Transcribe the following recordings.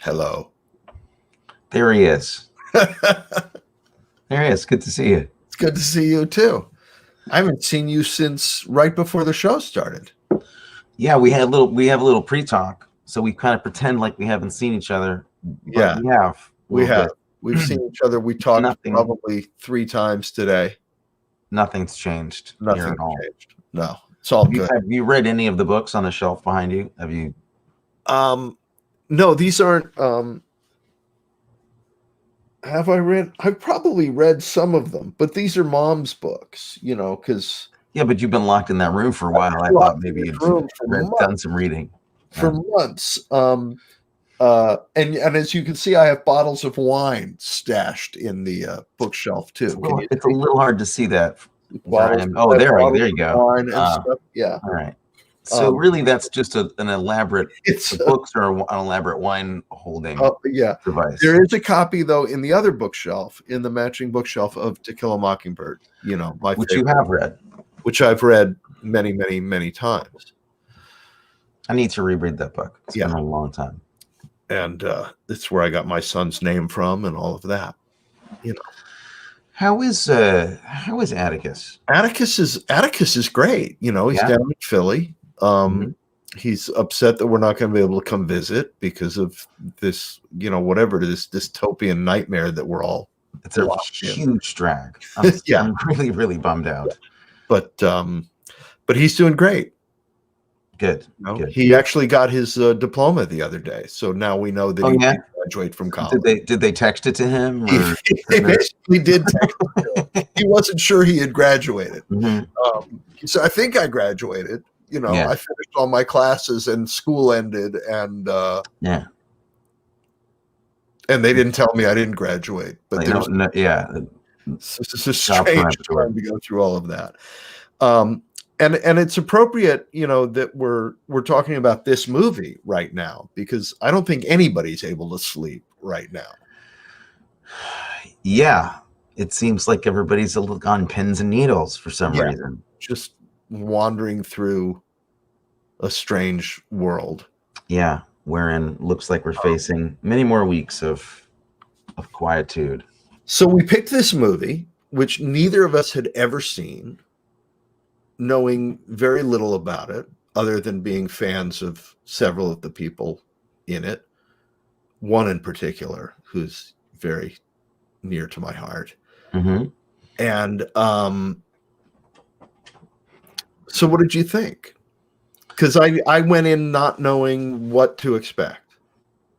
Hello. There he is. It's There he is. Good to see you. good to see you too. I haven't seen you since right before the show started. Yeah, we have a little pre-talk, so we kind of pretend like we haven't seen each other. But Yeah, we have. we have. Bit. We've seen each other. We talked Nothing. probably 3 times today. Nothing's changed here Nothing at all. changed. No, it's all good. Have you read any of the books on the shelf behind you? Have you? No, these aren't. Have I read? I've probably read some of them, but these are Mom's books. Because Yeah, but you've been locked in that room for a while. I thought maybe you'd done some reading for months. And as you can see, I have bottles of wine stashed in the bookshelf too. It's a little hard to see that. There you go. Wine and stuff. Yeah. All right. So really, that's just an elaborate. The books are an elaborate wine holding. Device. There is a copy though in the other bookshelf, in the matching bookshelf of To Kill a Mockingbird. Which you have read, which I've read many, many, many times. I need to reread that book. It's been a long time. And it's where I got my son's name from, and all of that. How is Atticus? Atticus is great. He's down in Philly. He's upset that we're not going to be able to come visit because of this, whatever it is, dystopian nightmare that we're all. It's a huge drag. I'm really, really bummed out. But he's doing great. Good. Good. He actually got his diploma the other day, so now we know that he did graduate from college. Did they text it to him? Or? He basically did text it to him. He wasn't sure he had graduated. He said, "I think I graduated. I finished all my classes and school ended, and and they didn't tell me I didn't graduate. But it's a strange time to go through all of that." And it's appropriate, that we're talking about this movie right now, because I don't think anybody's able to sleep right now. Yeah, it seems like everybody's on pins and needles for some reason. Just wandering through a strange world. Yeah, wherein looks like we're facing many more weeks of quietude. So we picked this movie, which neither of us had ever seen, knowing very little about it, other than being fans of several of the people in it. One in particular, who's very near to my heart. And so what did you think? Because I went in not knowing what to expect.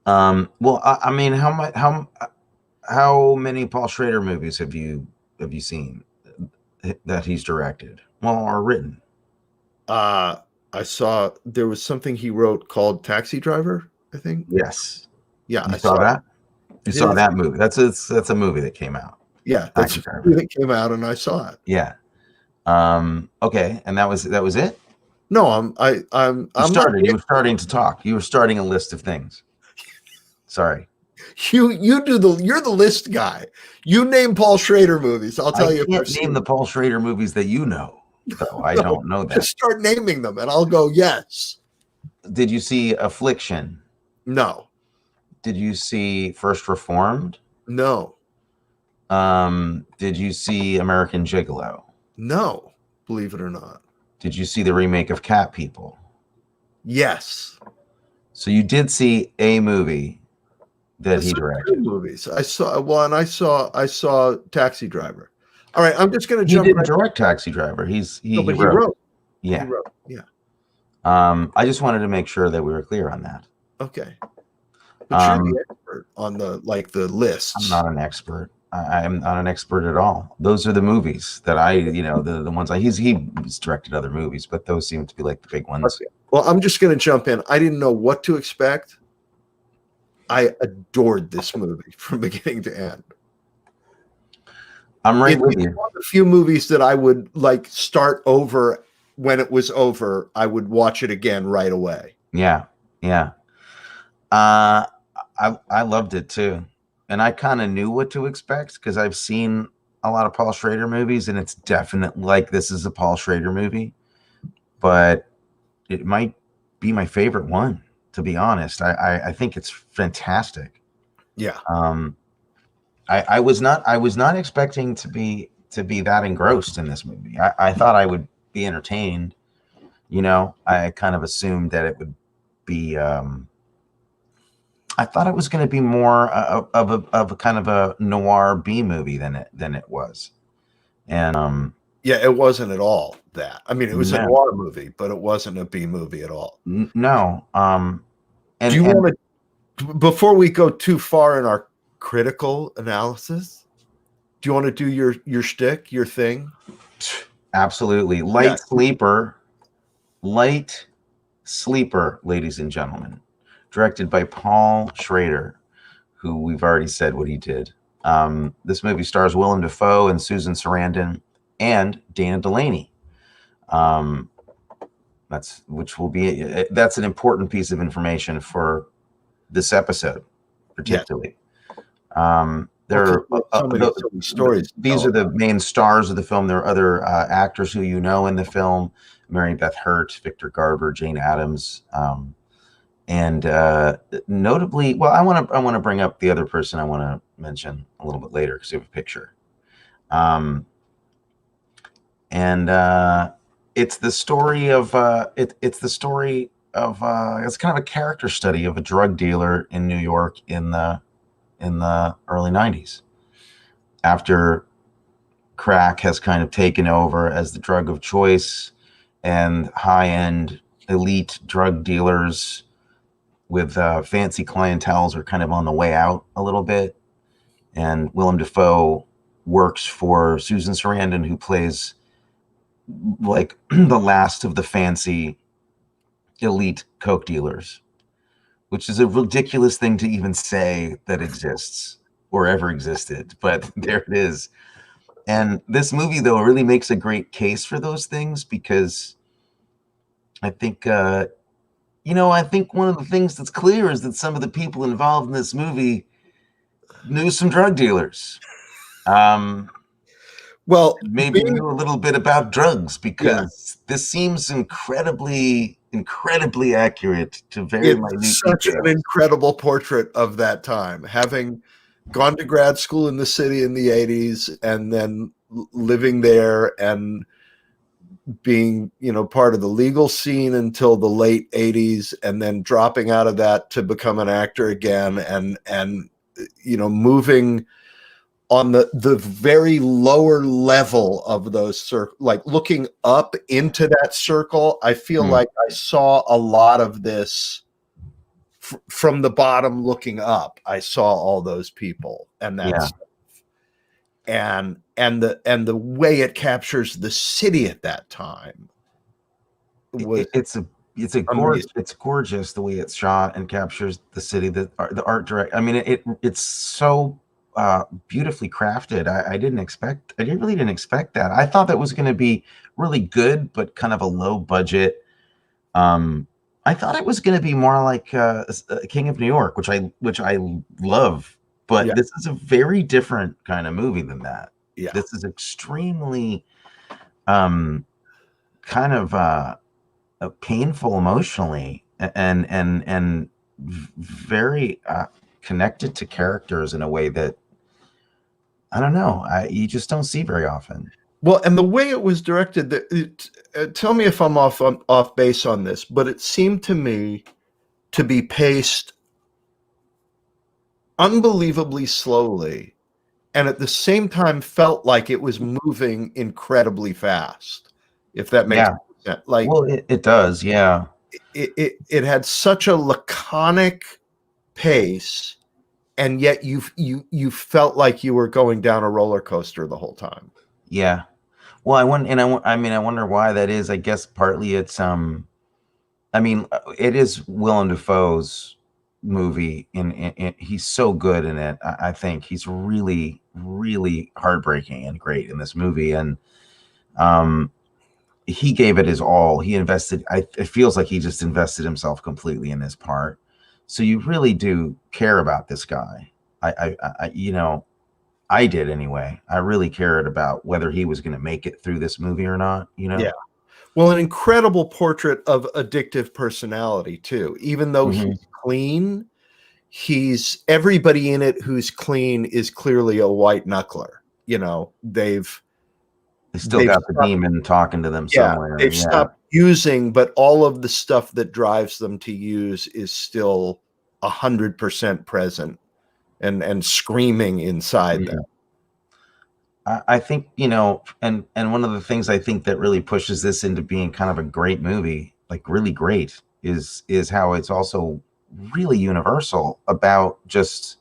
Well, I mean, how many Paul Schrader movies have you seen that he's directed? Or written? I saw there was something he wrote called Taxi Driver, I think. Yes. Yeah, I saw that. You saw that movie. That's a movie that came out. Yeah, that's a movie that came out, and I saw it. Yeah. Okay, and that was it? No, you were starting to talk. You were starting a list of things. Sorry. You're the list guy. You name Paul Schrader movies. I'll tell you. I can't name the Paul Schrader movies that you know. Though I don't know that. Just start naming them, and I'll go yes. Did you see Affliction? No. Did you see First Reformed? No. Did you see American Gigolo? No. Believe it or not. Did you see the remake of Cat People? Yes. So you did see a movie that he directed. 2 movies. I saw Taxi Driver. All right, I'm just going to jump. He didn't direct Taxi Driver. He wrote. Yeah. He wrote. Yeah. I just wanted to make sure that we were clear on that. Okay. But you're the expert on the lists. I'm not an expert. I'm not an expert at all. Those are the movies that the ones he's directed other movies, but those seem to be like the big ones. Okay. Well, I'm just going to jump in. I didn't know what to expect. I adored this movie from beginning to end. I'm right with you. One of the few movies that I would start over when it was over. I would watch it again right away. Yeah. I loved it too, and I kind of knew what to expect because I've seen a lot of Paul Schrader movies, and it's definitely this is a Paul Schrader movie, but it might be my favorite one, to be honest. I think it's fantastic. Yeah. I was not expecting to be that engrossed in this movie. I thought I would be entertained. I kind of assumed that it would be. I thought it was going to be more of a kind of a noir B movie than it was, and Yeah, it wasn't at all that. I mean, it was a no, noir movie, but it wasn't a B movie at all. no, Do you want to, before we go too far in our critical analysis, do you want to do your shtick, your thing? absolutely light sleeper, ladies and gentlemen, directed by Paul Schrader, who we've already said what he did. This movie stars Willem Dafoe and Susan Sarandon and Dana Delaney. That's an important piece of information for this episode, particularly. There are stories. These are the main stars of the film. There are other actors who in the film: Mary Beth Hurt, Victor Garber, Jane Addams, and notably, well, I want to bring up the other person I want to mention a little bit later because we have a picture. It's the story of it's kind of a character study of a drug dealer in New York in the early 90s, after crack has kind of taken over as the drug of choice, and high-end elite drug dealers with fancy clienteles are kind of on the way out a little bit. And Willem Dafoe works for Susan Sarandon, who plays like the last of the fancy elite coke dealers, which is a ridiculous thing to even say that exists or ever existed, but there it is. And this movie, though, really makes a great case for those things, because I think, I think one of the things that's clear is that some of the people involved in this movie knew some drug dealers. Well, maybe knew a little bit about drugs, because this seems incredibly accurate to very minute details. Such an incredible portrait of that time, having gone to grad school in the city in the 80s and then living there and being, part of the legal scene until the late 80s, and then dropping out of that to become an actor again, and moving on the very lower level of those circles, like looking up into that circle. I feel like I saw a lot of this from the bottom looking up. I saw all those people, and that's and the way it captures the city at that time was it's gorgeous the way it's shot and captures the city. The art direct. I mean, it's so beautifully crafted. I really didn't expect that. I thought that was going to be really good, but kind of a low budget. I thought it was going to be more like King of New York, which I love, but this is a very different kind of movie than that. Yeah, this is extremely kind of painful emotionally, and very connected to characters in a way that, I don't know, you just don't see very often. Well, and the way it was directed, tell me if I'm off base on this, but it seemed to me to be paced unbelievably slowly, and at the same time felt like it was moving incredibly fast. If that makes sense. Like, well, it does, yeah. It had such a laconic pace, and yet you felt like you were going down a roller coaster the whole time. Yeah. Well, I wonder why that is. I guess partly it's it is Willem Dafoe's movie, and he's so good in it. I think he's really, really heartbreaking and great in this movie, and he gave it his all. He invested. It feels like he just invested himself completely in this part. So you really do care about this guy. I did anyway. I really cared about whether he was going to make it through this movie or not. Yeah. Well, an incredible portrait of addictive personality too. Even though he's clean, everybody in it who's clean is clearly a white knuckler. You know, They still they've got the stopped, demon talking to them yeah, somewhere. they've Yeah. stopped using, but all of the stuff that drives them to use is still 100% present and screaming inside them. I think, you know, and one of the things I think that really pushes this into being kind of a great movie, like really great, is how it's also really universal about just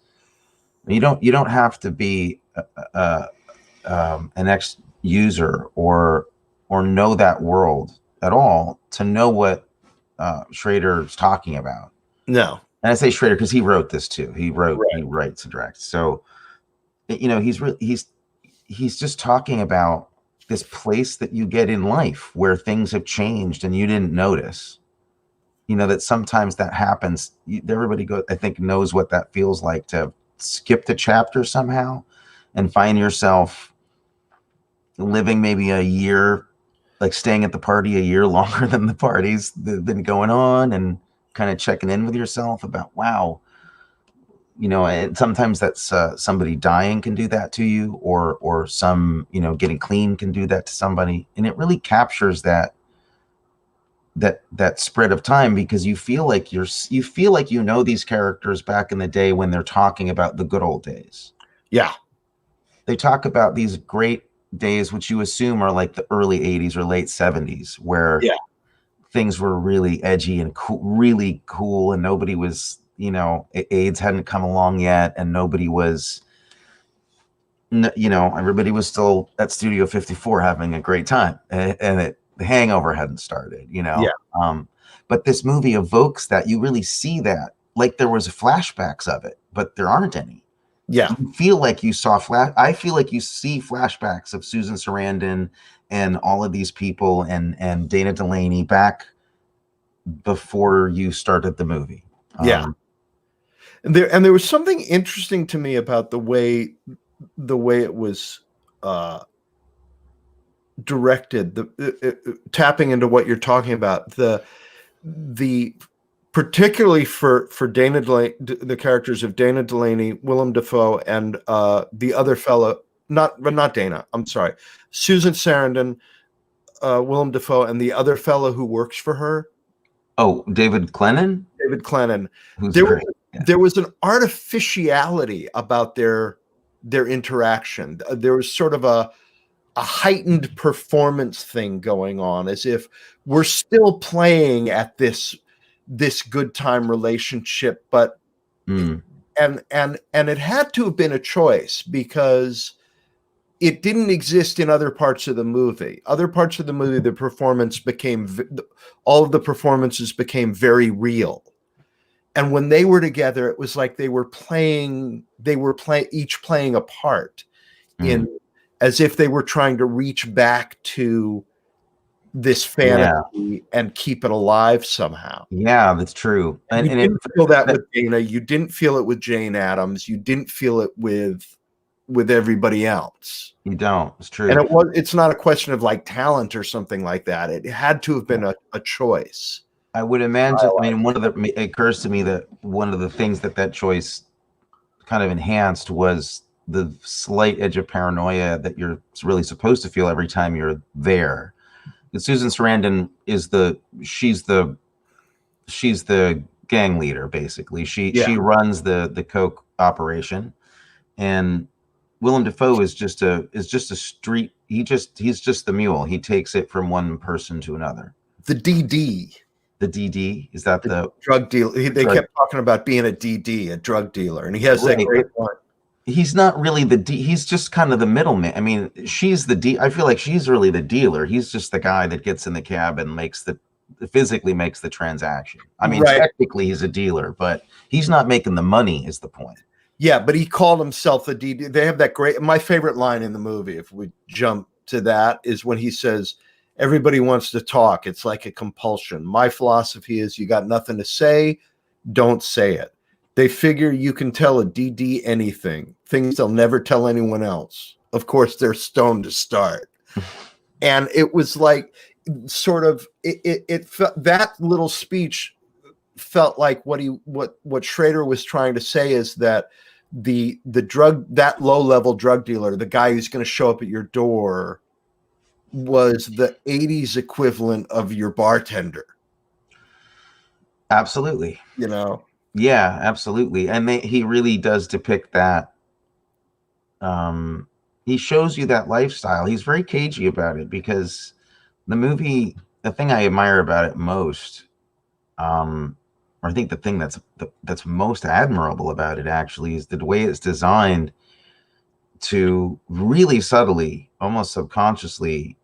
you don't have to be an ex user or know that world at all to know what Schrader's talking about. No, And I say Schrader because he wrote this too. He right. writes and directs. So you know, he's just talking about this place that you get in life where things have changed and you didn't notice. You know, that sometimes that happens. Everybody I think knows what that feels like, to skip the chapter somehow and find yourself living maybe a year, like staying at the party a year longer than the parties that have been going on, and kind of checking in with yourself about, wow, you know, and sometimes that's somebody dying can do that to you, or some, you know, getting clean can do that to somebody, and it really captures that spread of time, because you feel like you know these characters back in the day when they're talking about the good old days. Yeah. They talk about these great days, which you assume are like the early 80s or late 70s, where things were really edgy and really cool, and nobody was, you know, AIDS hadn't come along yet, and nobody was, you know, everybody was still at Studio 54 having a great time, and the hangover hadn't started, you know. But this movie evokes that. You really see that, like there was flashbacks of it, but there aren't any. Yeah. You feel like you saw I feel like you see flashbacks of Susan Sarandon and all of these people, and Dana Delaney back before you started the movie. And there was something interesting to me about the way it was directed, tapping into what you're talking about, the particularly for Dana Delaney, the characters of Dana Delaney, Willem Dafoe, and the other fellow, not Dana, I'm sorry, Susan Sarandon, Willem Dafoe, and the other fellow who works for her. Oh, David Clennon. There was an artificiality about their interaction. There was sort of a heightened performance thing going on, as if we're still playing at this good time relationship, but and it had to have been a choice, because it didn't exist in other parts of the movie. Other parts of the movie, all of the performances became very real. And when they were together, it was like they were each playing a part, as if they were trying to reach back to this fantasy and keep it alive somehow. Yeah, that's true. And you didn't feel that with Dana. You didn't feel it with Jane Addams. You didn't feel it with everybody else. You don't. It's true. And it's not a question of like talent or something like that. It had to have been a choice. I would imagine. I mean, it occurs to me that one of the things that choice kind of enhanced was the slight edge of paranoia that you're really supposed to feel every time you're there. And Susan Sarandon she's the gang leader, basically. She runs the coke operation, and Willem Dafoe is just a street. He's just the mule. He takes it from one person to another. The DD. The DD, is that the drug dealer? They kept talking about being a DD, a drug dealer, and he has that great line. He's not really the D. He's just kind of the middleman. I mean, she's the D. I feel like she's really the dealer. He's just the guy that gets in the cab and physically makes the transaction. I mean, technically he's a dealer, but he's not making the money, is the point. Yeah, but he called himself the DD. They have that my favorite line in the movie, if we jump to that, is when he says, "Everybody wants to talk. It's like a compulsion. My philosophy is, you got nothing to say, don't say it. They figure you can tell a DD anything, things they'll never tell anyone else. Of course, they're stoned to start." And it was like, sort of it felt, that little speech felt like what Schrader was trying to say is that the drug, that low level drug dealer, the guy who's going to show up at your door, was the 80s equivalent of your bartender. Absolutely. You know? Yeah, absolutely. And he really does depict that. He shows you that lifestyle. He's very cagey about it, because the movie, the thing I admire about it most, or I think the thing that's most admirable about it actually, is the way it's designed to really subtly, almost subconsciously,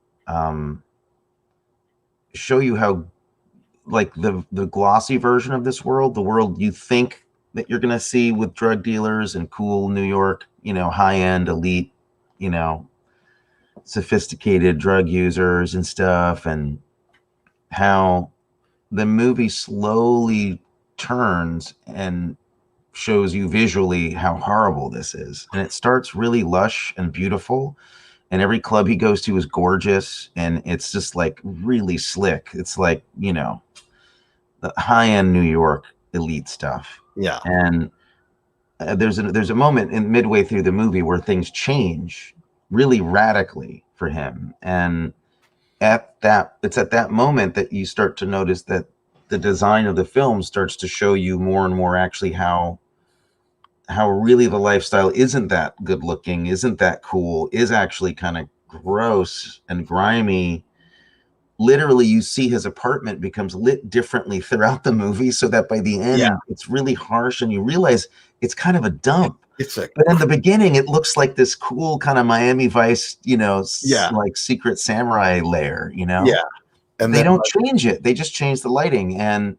show you how, like, the glossy version of this world, the world you think that you're going to see with drug dealers and cool New York, high-end elite, sophisticated drug users and stuff, and how the movie slowly turns and shows you visually how horrible this is. And it starts really lush and beautiful, and every club he goes to is gorgeous, and it's just like really slick. It's like, the high-end New York elite stuff. Yeah. And there's a moment in midway through the movie where things change really radically for him, and it's at that moment that you start to notice that the design of the film starts to show you more and more actually how really the lifestyle isn't that good looking, isn't that cool, is actually kind of gross and grimy. Literally, you see his apartment becomes lit differently throughout the movie, so that by the end, it's really harsh, and you realize it's kind of a dump. But in the beginning, it looks like this cool kind of Miami Vice, like secret samurai lair, Yeah. And they don't change it. They just change the lighting. And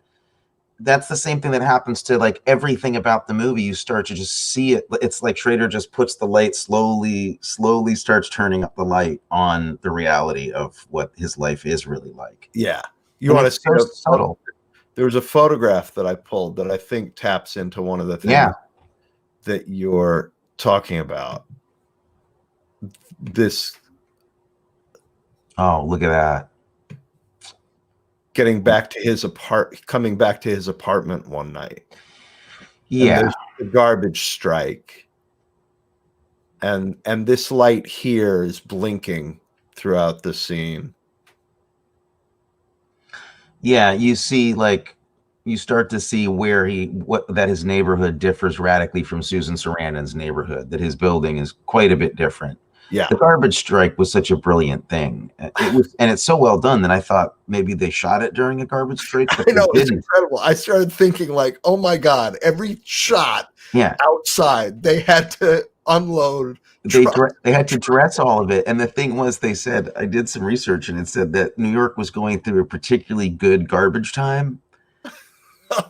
that's the same thing that happens to like everything about the movie. You start to just see it. It's like Schrader just puts the light slowly starts turning up the light on the reality of what his life is really like. Yeah. You want to see so subtle. There was a photograph that I pulled that I think taps into one of the things that you're talking about. This. Oh, look at that. Coming back to his apartment one night. Yeah. And there's the garbage strike. And this light here is blinking throughout the scene. Yeah, you see, like, you start to see where that his neighborhood differs radically from Susan Sarandon's neighborhood, that his building is quite a bit different. Yeah. The garbage strike was such a brilliant thing. It was, and it's so well done that I thought maybe they shot it during a garbage strike. But I know, it's incredible. I started thinking like, oh my God, every shot outside, they had to unload. They had to dress all of it. And the thing was, they said, I did some research, and it said that New York was going through a particularly good garbage time.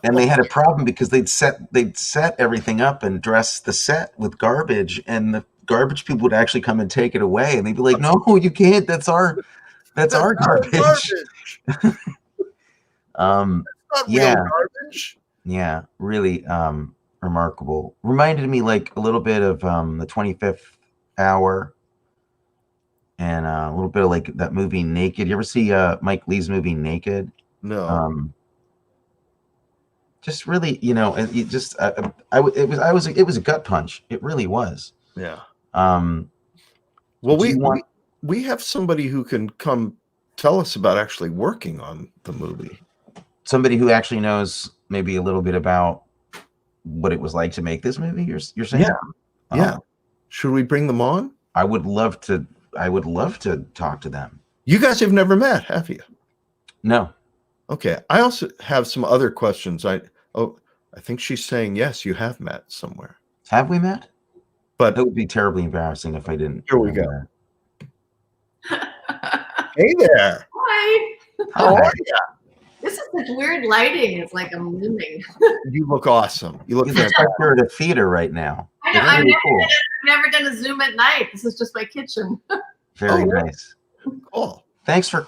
And they had a problem because they'd set everything up and dress the set with garbage, and the garbage people would actually come and take it away, and they'd be like, "No, you can't. That's our garbage." That's not real garbage. Yeah, really remarkable. Reminded me like a little bit of the 25th Hour, and a little bit of like that movie Naked. You ever see Mike Leigh's movie Naked? No. Just really, it just it was a gut punch. It really was. Yeah. Well, we have somebody who can come tell us about actually working on the movie. Somebody who actually knows maybe a little bit about what it was like to make this movie. You're saying? Yeah. Yeah. Should we bring them on? I would love to talk to them. You guys have never met, have you? No. Okay. I also have some other questions. I think she's saying yes, you have met somewhere. Have we met? But it would be terribly embarrassing if I didn't. Here we go. Hey there. Hi. How are you? This is such weird lighting. It's like I'm looming. You look awesome. You look fantastic. Like you're at a theater right now. I know. I've never done a Zoom at night. This is just my kitchen. Very nice. Cool. Thanks for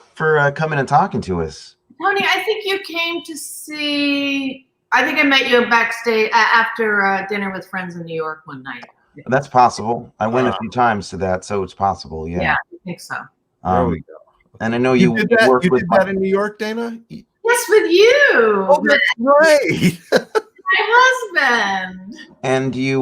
coming and talking to us. Tony, I think you came to see. I think I met you backstage after dinner with friends in New York one night. That's possible. I went a few times to that, so it's possible. Yeah. Yeah, I think so. There we go. And I know You you did that. worked You with did that in New York, Dana. Yes, with you, Oh, that's right. my husband. and you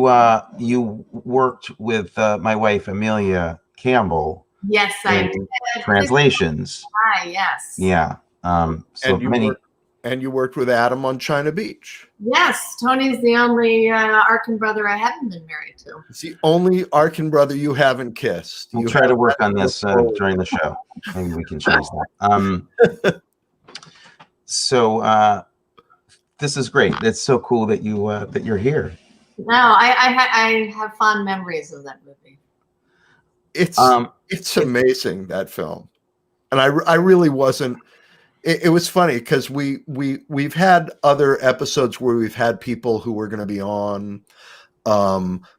worked with my wife Amelia Campbell Yes, I in did. translations. Hi, yes. Yeah. So and many. you worked with Adam on China Beach. Yes, Tony's the only Arkin brother I haven't been married to. It's the only Arkin brother you haven't kissed. We'll You try to have work that on to this look forward during to. the show. Maybe we can change that. So this is great. It's so cool that you're here. No, I have fond memories of that movie. It's amazing, that film, and I really wasn't. It was funny because we've had other episodes where we've had people who were going to be on.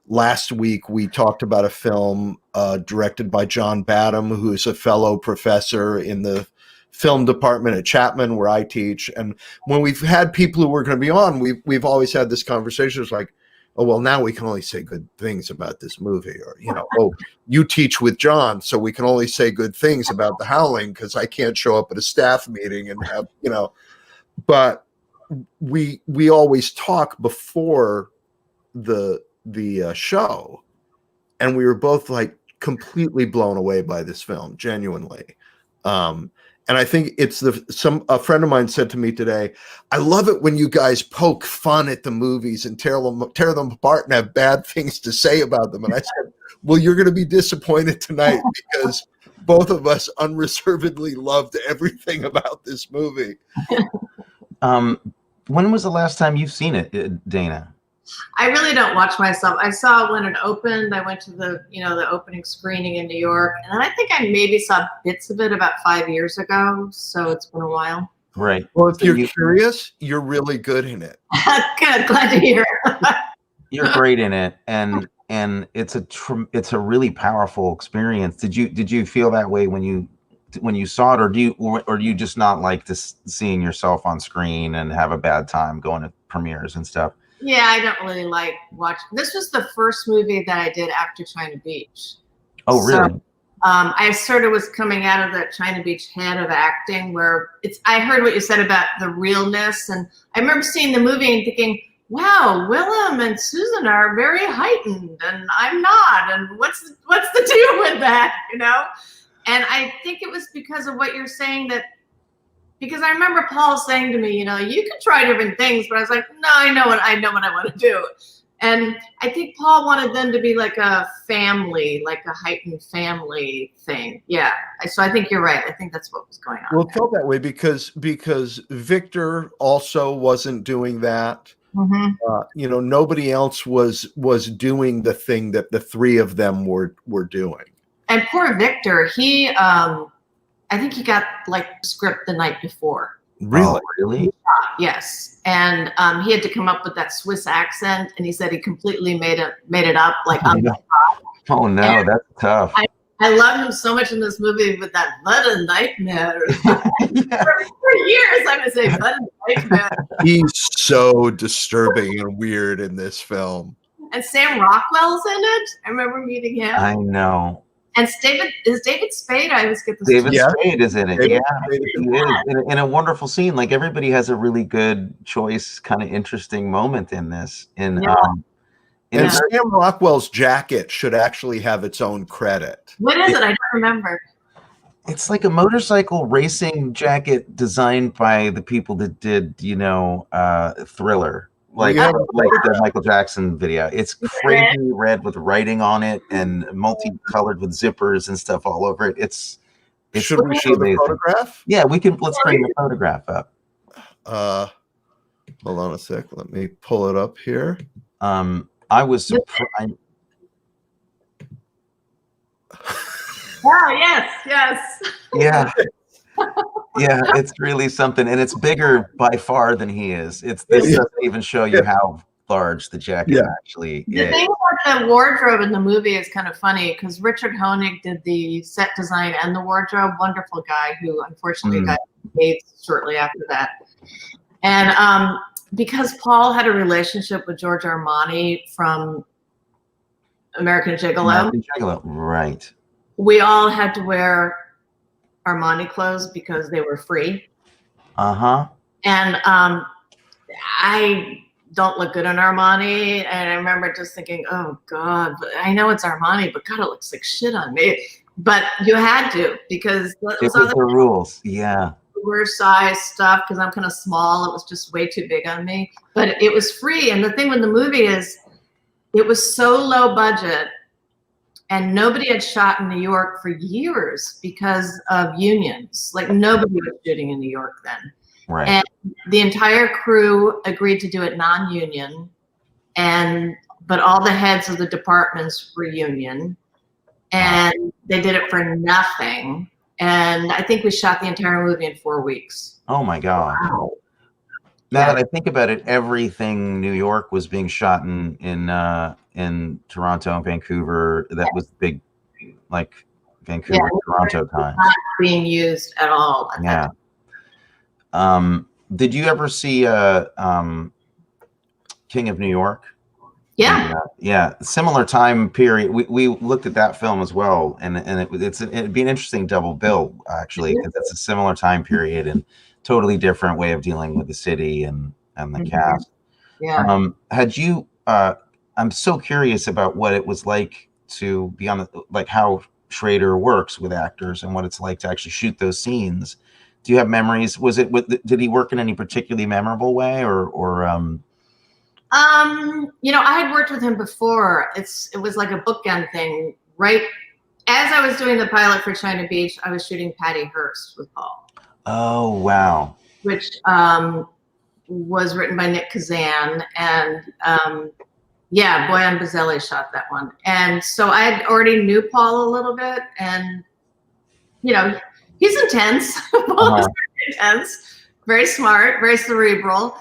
Last week we talked about a film directed by John Badham, who's a fellow professor in the film department at Chapman, where I teach. And when we've had people who were going to be on, we've always had this conversation. It's like, oh, well, now we can only say good things about this movie, or oh, you teach with John, so we can only say good things about The Howling because I can't show up at a staff meeting and have But we always talk before the show, and we were both like completely blown away by this film, genuinely. And I think it's a friend of mine said to me today, I love it when you guys poke fun at the movies and tear them apart and have bad things to say about them. And I said, well, you're going to be disappointed tonight because both of us unreservedly loved everything about this movie. When was the last time you've seen it, Dana? I really don't watch myself. I saw it when it opened. I went to the opening screening in New York, and then I think I maybe saw bits of it about 5 years ago. So it's been a while. Right. Well, if you're curious, you're really good in it. Good, glad to hear. You're great in it, and it's a really powerful experience. Did you feel that way when you saw it, or do you just not like seeing yourself on screen and have a bad time going to premieres and stuff? Yeah, I don't really like watching. This was the first movie that I did after China Beach. Oh, really? So, I sort of was coming out of that China Beach head of acting where I heard what you said about the realness. And I remember seeing the movie and thinking, wow, Willem and Susan are very heightened and I'm not. And what's the deal with that, And I think it was because of what you're saying because I remember Paul saying to me, you can try different things, but I was like, no, I know what I want to do. And I think Paul wanted them to be like a family, like a heightened family thing. Yeah. So I think you're right. I think that's what was going on. Well, it felt that way because Victor also wasn't doing that. Mm-hmm. Nobody else was doing the thing that the three of them were doing. And poor Victor, I think he got like the script the night before. Really? Oh, really? Yes. And he had to come up with that Swiss accent, and he said he completely made it up. Like, on the spot. Oh no, and that's tough. I love him so much in this movie with that "What a nightmare." For years, I'm gonna say "What a nightmare." He's so disturbing and weird in this film. And Sam Rockwell's in it. I remember meeting him. I know. And David Spade. I always get this. David Spade is in it. David Spade is in a wonderful scene. Like everybody has a really good choice, kind of interesting moment in this. And Sam Rockwell's jacket should actually have its own credit. What is it? I don't remember. It's like a motorcycle racing jacket designed by the people that did, Thriller. Like the Michael Jackson video. It's crazy red with writing on it and multicolored with zippers and stuff all over it. It's Should we show the photograph? Yeah, let's bring the photograph up. Hold on a sec. Let me pull it up here. I was surprised. Oh, yes. Yeah. Yeah, it's really something, and it's bigger by far than he is. This doesn't even show you how large the jacket actually is. The thing about the wardrobe in the movie is kind of funny because Richard Honig did the set design and the wardrobe. Wonderful guy who unfortunately got engaged shortly after that. And because Paul had a relationship with George Armani from American Gigolo, Right. we all had to wear Armani clothes because they were free. Uh-huh. And I don't look good in Armani. And I remember just thinking, oh God, but I know it's Armani, but God, it looks like shit on me. But you had to, because It was the rules. Yeah. Size stuff, because I'm kind of small. It was just way too big on me. But it was free. And the thing with the movie is it was so low budget, and nobody had shot in New York for years because of unions. Like nobody was shooting in New York then. Right. And the entire crew agreed to do it non-union, but all the heads of the departments were union, and they did it for nothing. And I think we shot the entire movie in 4 weeks. Oh my God. Wow. Now that I think about it, everything New York was being shot in Toronto and Vancouver. That was big, like Vancouver, Toronto time. Not being used at all. Yeah. Did you ever see King of New York? Yeah. Yeah. Similar time period. We looked at that film as well, and it'd be an interesting double bill actually, because it's a similar time period and totally different way of dealing with the city and the cast. Yeah. Had you? I'm so curious about what it was like to be on like how Schrader works with actors and what it's like to actually shoot those scenes. Do you have memories? Did he work in any particularly memorable way, or? I had worked with him before. It was like a bookend thing. Right as I was doing the pilot for China Beach, I was shooting Patty Hearst with Paul. Oh wow! Which was written by Nick Kazan, and Boyan Bazzelli shot that one. And so I had already knew Paul a little bit, and he's intense. Paul is very intense, very smart, very cerebral.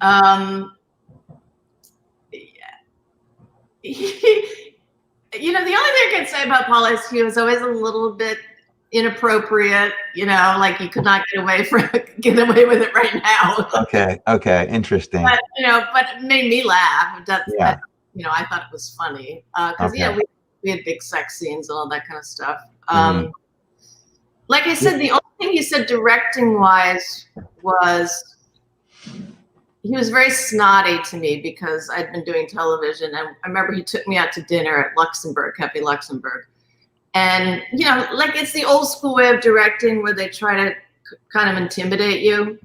The only thing I can say about Paul is he was always a little bit inappropriate, like he could not get away with it right now. Okay, interesting. But it made me laugh. I thought it was funny because we had big sex scenes and all that kind of stuff. Like I said, the only thing he said directing wise was he was very snotty to me because I'd been doing television, and I remember he took me out to dinner at Luxembourg, Cafe Luxembourg. And, like it's the old school way of directing where they try to kind of intimidate you,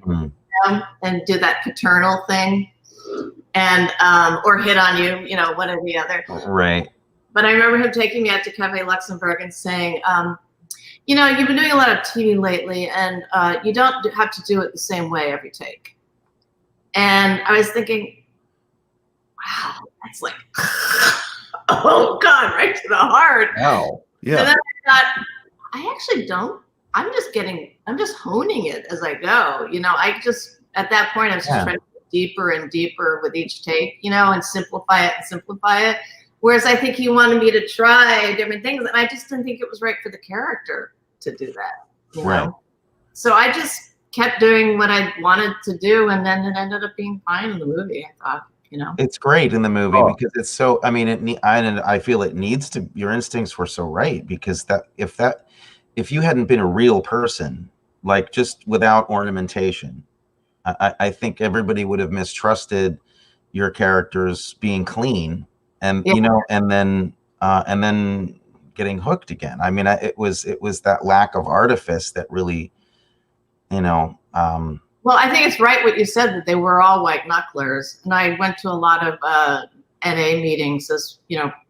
and do that paternal thing and, or hit on you, one or the other. Right. But I remember him taking me out to Cafe Luxembourg and saying, you've been doing a lot of TV lately, and you don't have to do it the same way every take. And I was thinking, wow, that's like, oh God, right to the heart. Wow. Yeah. And then I thought, I actually don't. I'm just honing it as I go. At that point, I was just trying to go deeper and deeper with each take, and simplify it. Whereas I think he wanted me to try different things, and I just didn't think it was right for the character to do that. Right. So I just kept doing what I wanted to do, and then it ended up being fine in the movie, I thought. It's great in the movie because it's so. I mean, I feel it needs to. Your instincts were so right, because if you hadn't been a real person, like just without ornamentation, I think everybody would have mistrusted your characters being clean, and and then getting hooked again. I mean, it was that lack of artifice that really, Well, I think it's right what you said, that they were all white knucklers. And I went to a lot of NA meetings as,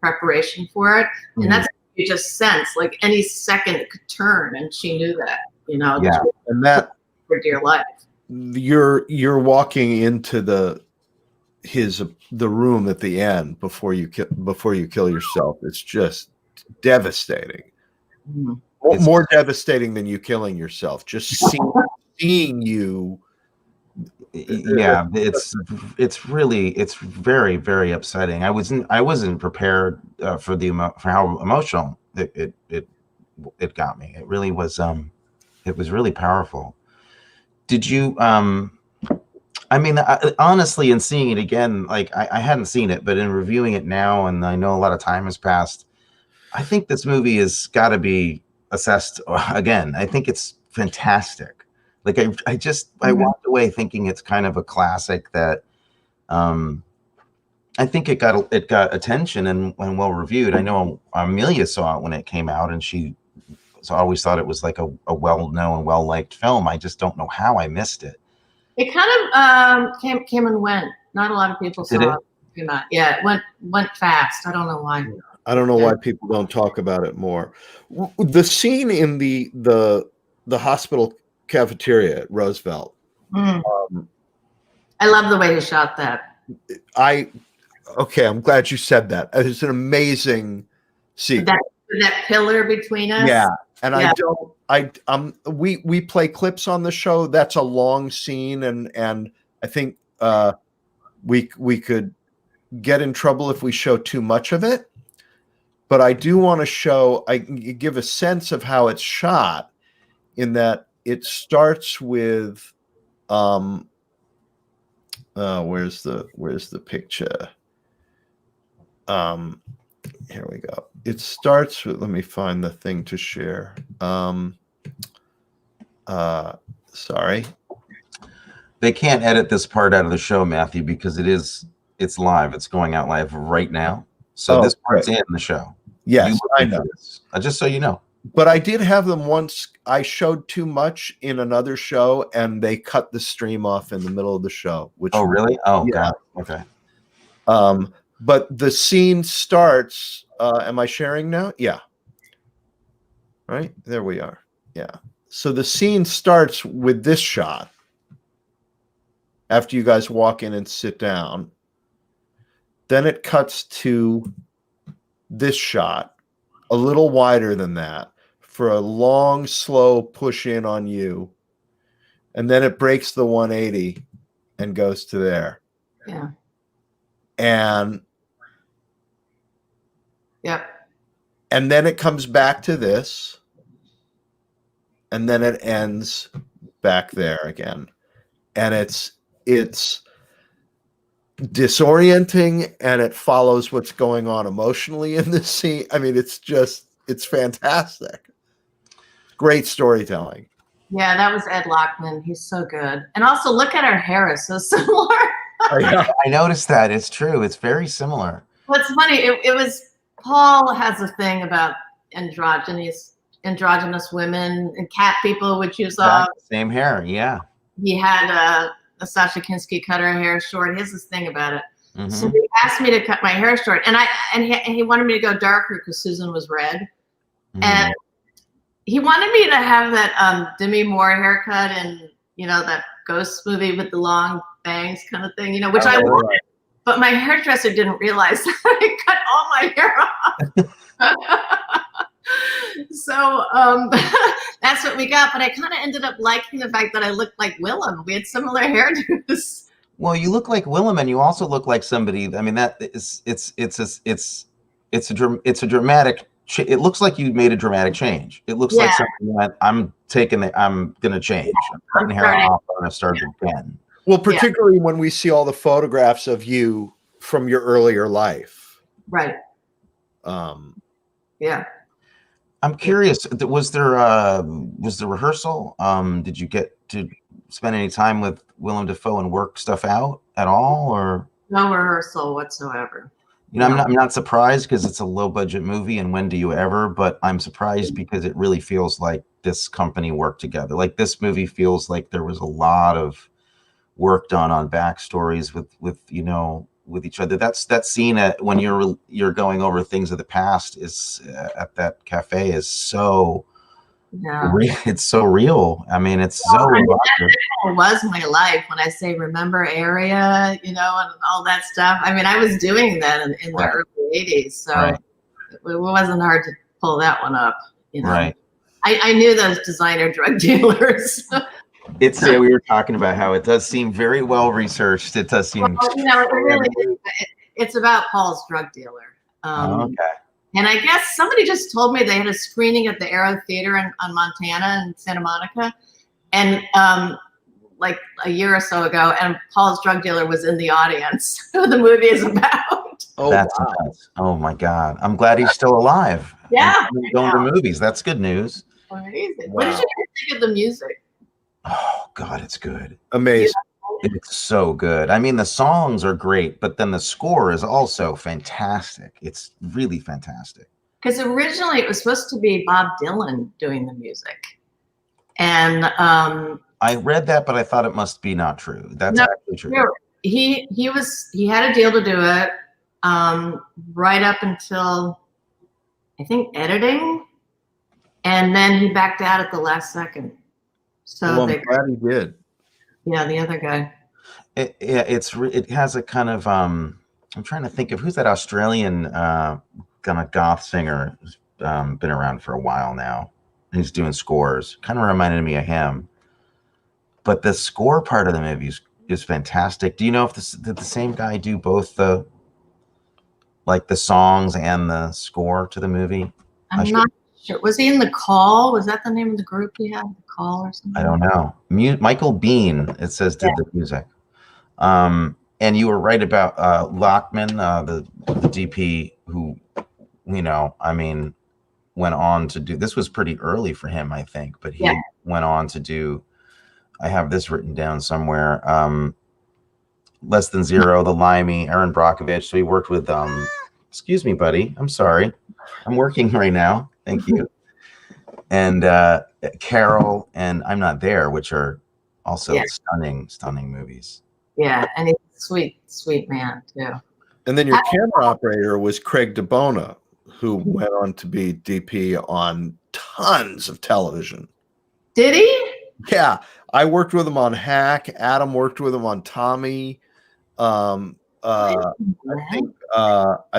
preparation for it. And that's what you just sense, like any second it could turn, and she knew that, and that for dear life. You're walking into the room at the end before you kill yourself. It's just devastating. More devastating than you killing yourself. Just seeing you. Yeah, it's very, very upsetting. I wasn't prepared for how emotional it got me. It really was. It was really powerful. Did you? I mean, honestly, in seeing it again, like I hadn't seen it, but in reviewing it now, and I know a lot of time has passed, I think this movie has got to be assessed again. I think it's fantastic. Like I walked away thinking it's kind of a classic that I think it got attention and well reviewed. I know Amelia saw it when it came out, and she always thought it was like a well-known, well-liked film. I just don't know how I missed it. It kind of came and went. Not a lot of people saw it. Yeah, it went fast. I don't know why. I don't know why people don't talk about it more. The scene in the hospital cafeteria at Roosevelt. I love the way he shot that. I'm glad you said that. It's an amazing scene. That pillar between us. Yeah. And we play clips on the show. That's a long scene, and I think we could get in trouble if we show too much of it. But I do want to give a sense of how it's shot, in that it starts with where's the picture? Here we go. It starts with, let me find the thing to share. Sorry. They can't edit this part out of the show, Matthew, because it's live. It's going out live right now. So this part's in the show. Yes, I know. Just so you know. But I did have them once. I showed too much in another show, and they cut the stream off in the middle of the show. Really? Oh, yeah. God. Okay. But the scene starts. Am I sharing now? Yeah. Right? There we are. Yeah. So the scene starts with this shot. After you guys walk in and sit down. Then it cuts to this shot, a little wider than that, for a long, slow push in on you. And then it breaks the 180 and goes to there. Yeah. And and then it comes back to this, and then it ends back there again. And it's disorienting, and it follows what's going on emotionally in this scene. I mean, it's fantastic. Great storytelling. Yeah, that was Ed Lockman. He's so good. And also, look at our hair is so similar. I noticed that. It's true. It's very similar. What's funny, it was, Paul has a thing about androgynous women and cat people, which you saw. Same hair, yeah. He had a Sasha Kinski cut her hair short. He has this thing about it. Mm-hmm. So he asked me to cut my hair short, and he wanted me to go darker because Susan was red, and he wanted me to have that Demi Moore haircut and that Ghost movie with the long bangs kind of thing, which I wanted. Right. But my hairdresser didn't realize that I cut all my hair off. So that's what we got. But I kind of ended up liking the fact that I looked like Willem. We had similar hairdos. Well, you look like Willem, and you also look like somebody. I mean, it's a dramatic. It looks like you made a dramatic change. It looks like something that I'm going to change. I'm cutting hair off. I'm going to start again. Well, particularly when we see all the photographs of you from your earlier life. Right. Yeah. I'm curious. Was there rehearsal? Did you get to spend any time with Willem Dafoe and work stuff out at all, or no rehearsal whatsoever? I'm not surprised because it's a low budget movie, and when do you ever? But I'm surprised because it really feels like this company worked together. Like this movie feels like there was a lot of work done on backstories with each other. That scene when you're going over things of the past is at that cafe is so it's so real. I mean, it's so that was my life. When I say remember area, and all that stuff. I mean, I was doing that in the early 80s, so it wasn't hard to pull that one up. Right. I knew those designer drug dealers. We were talking about how it does seem very well researched. It does seem. It really is. It's about Paul's drug dealer. Okay. And I guess somebody just told me they had a screening at the Aero Theater on Montana in Santa Monica, and like a year or so ago, and Paul's drug dealer was in the audience. Who the movie is about. Oh, That's wow. nuts. Oh my God. I'm glad he's still alive. Yeah, And going to movies. That's good news. amazing. Wow. What did you guys think of the music? Oh God, it's good. Amazing. It's so good. I mean, the songs are great, but then the score is also fantastic. It's really fantastic. Because originally it was supposed to be Bob Dylan doing the music, and I read that, but I thought it must be not true. That's no, actually true. he had a deal to do it right up until I think editing, and then he backed out at the last second. So Well, I'm glad he did. yeah, the other guy. It has a kind of I'm trying to think of who's that Australian kind of goth singer who's been around for a while now. He's doing scores. Kind of reminded me of him. But the score part of the movie is fantastic. Do you know if did the same guy do both the songs and the score to the movie? I'm not sure. Was he in The Call? Was that the name of the group he had? The Call or something? I don't know. Michael Bean, it says, did the music. And you were right about Lockman, the DP, who, I mean, went on to do, this was pretty early for him, I think, but he went on to do, I have this written down somewhere, Less Than Zero, The Limey, Aaron Brockovich. So he worked with, excuse me, buddy, I'm sorry. I'm working right now. Thank you. And Carol and I'm Not There, which are also stunning movies. Yeah, and he's a sweet man too. And then your camera operator was Craig DeBona, who went on to be DP on tons of television. Did he? Yeah, I worked with him on Hack. Adam worked with him on Tommy. I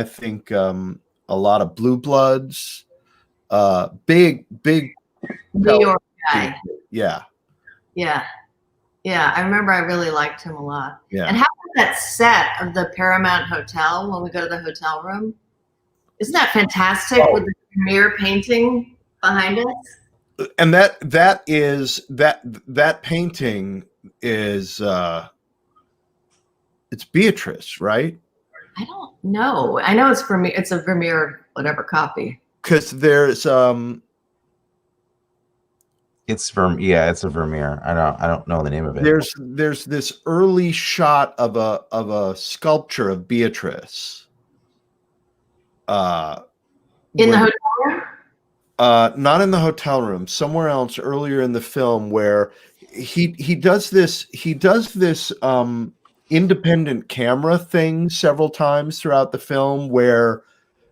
think a lot of Blue Bloods. Big New York guy. Yeah. I remember I really liked him a lot. Yeah. And how about that set of the Paramount Hotel when we go to the hotel room? Isn't that fantastic with the mirror painting behind us? And that painting is it's Beatrice, right? I don't know. I know it's it's a Vermeer whatever copy. Because there's it's a Vermeer. I don't know the name of it. There's this early shot of a sculpture of Beatrice. In the hotel room? Not in the hotel room, somewhere else earlier in the film where he does this independent camera thing several times throughout the film where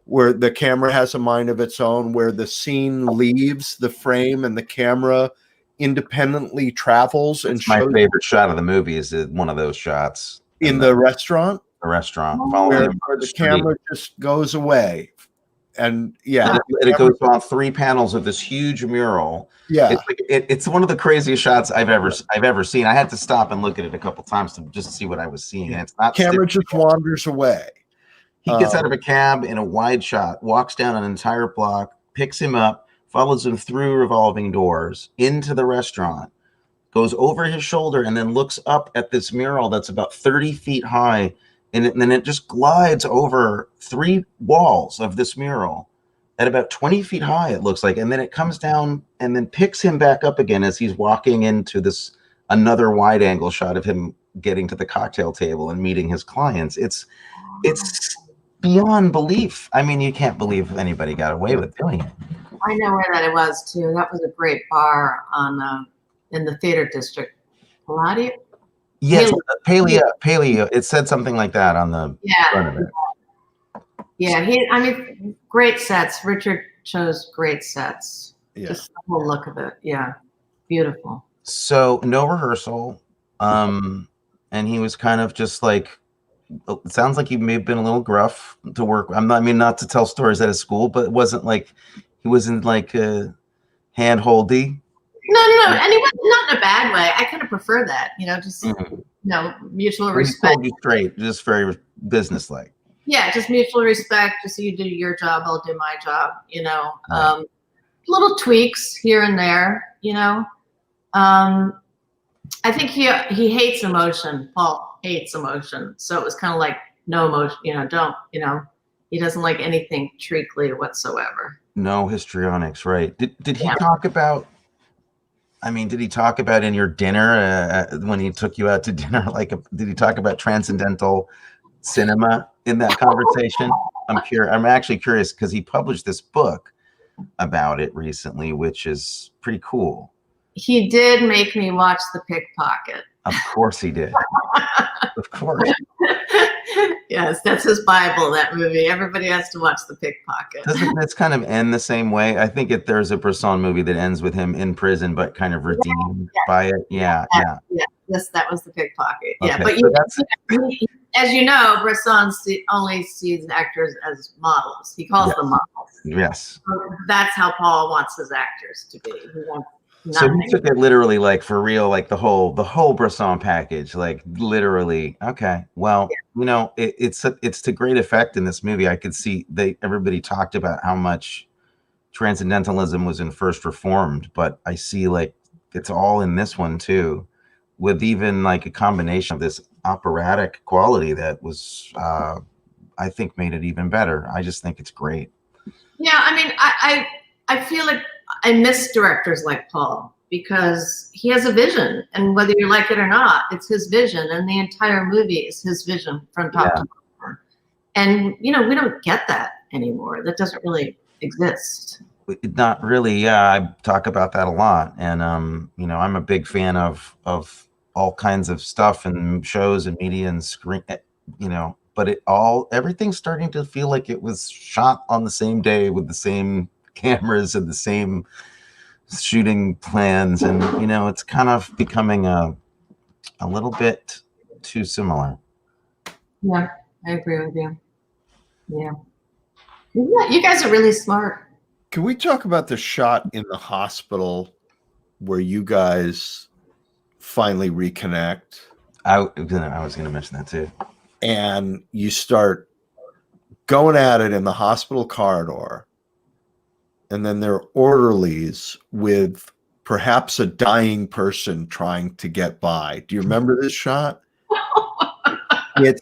the camera has a mind of its own, where the scene leaves the frame and the camera independently travels. And my favorite shot of the movie is one of those shots in the restaurant. The restaurant, where the camera just goes away. And it goes on 3 panels of this huge mural. Yeah, it's one of the craziest shots I've ever seen. I had to stop and look at it a couple times to just see what I was seeing. And it's not camera just wanders away. He gets out of a cab in a wide shot, walks down an entire block, picks him up, follows him through revolving doors into the restaurant, goes over his shoulder, and then looks up at this mural that's about 30 feet high. And then it just glides over 3 walls of this mural at about 20 feet high, it looks like. And then it comes down and then picks him back up again as he's walking into another wide angle shot of him getting to the cocktail table and meeting his clients. It's beyond belief. I mean, you can't believe anybody got away with doing it. I know where that it was too. That was a great bar in the theater district. Palladio? Yes, Paleo. It said something like that on the front of it. Yeah, great sets. Richard chose great sets. Yeah. Just the whole look of it. Yeah, beautiful. So no rehearsal, and he was kind of just like, it sounds like he may have been a little gruff to work. Not to tell stories at his school, but it wasn't like he wasn't like hand-holdy. No, and he was not in a bad way. I kind of prefer that, just mutual respect. Told you straight, just very businesslike. Yeah, just mutual respect. Just you do your job, I'll do my job. Right. Little tweaks here and there. I think he hates emotion. Paul hates emotion, so it was kind of like no emotion, don't, he doesn't like anything treacly whatsoever. No histrionics, right? Did he Yeah. talk about? I mean, did he talk about in your dinner when he took you out to dinner? Did he talk about transcendental cinema in that conversation? I'm actually curious because he published this book about it recently, which is pretty cool. He did make me watch The Pickpocket. Of course he did. Of course. Yes, that's his Bible, that movie. Everybody has to watch The Pickpocket. Doesn't this kind of end the same way? I think there's a Bresson movie that ends with him in prison, but kind of redeemed by it. Yeah. Yes, that was The Pickpocket. Okay, Yeah, but as you know, Bresson only sees actors as models. He calls them models. Yes. So that's how Paul wants his actors to be. He wants so he took it literally, like for real, like the whole Bresson package, like literally. Okay, well, it's to great effect in this movie. I could see everybody talked about how much transcendentalism was in First Reformed, but I see like it's all in this one too, with even like a combination of this operatic quality that was, I think, made it even better. I just think it's great. Yeah, I mean, I feel like I miss directors like Paul because he has a vision, and whether you like it or not, it's his vision, and the entire movie is his vision from top to bottom. And we don't get that anymore. That doesn't really exist. Not really. Yeah, I talk about that a lot, and I'm a big fan of all kinds of stuff and shows and media and screen, but everything's starting to feel like it was shot on the same day with the same cameras and the same shooting plans, and it's kind of becoming a little bit too similar. Yeah, I agree with you. Yeah, you guys are really smart. Can we talk about the shot in the hospital where you guys finally reconnect? I was going to mention that too. And you start going at it in the hospital corridor. And then there are orderlies with perhaps a dying person trying to get by. Do you remember this shot? It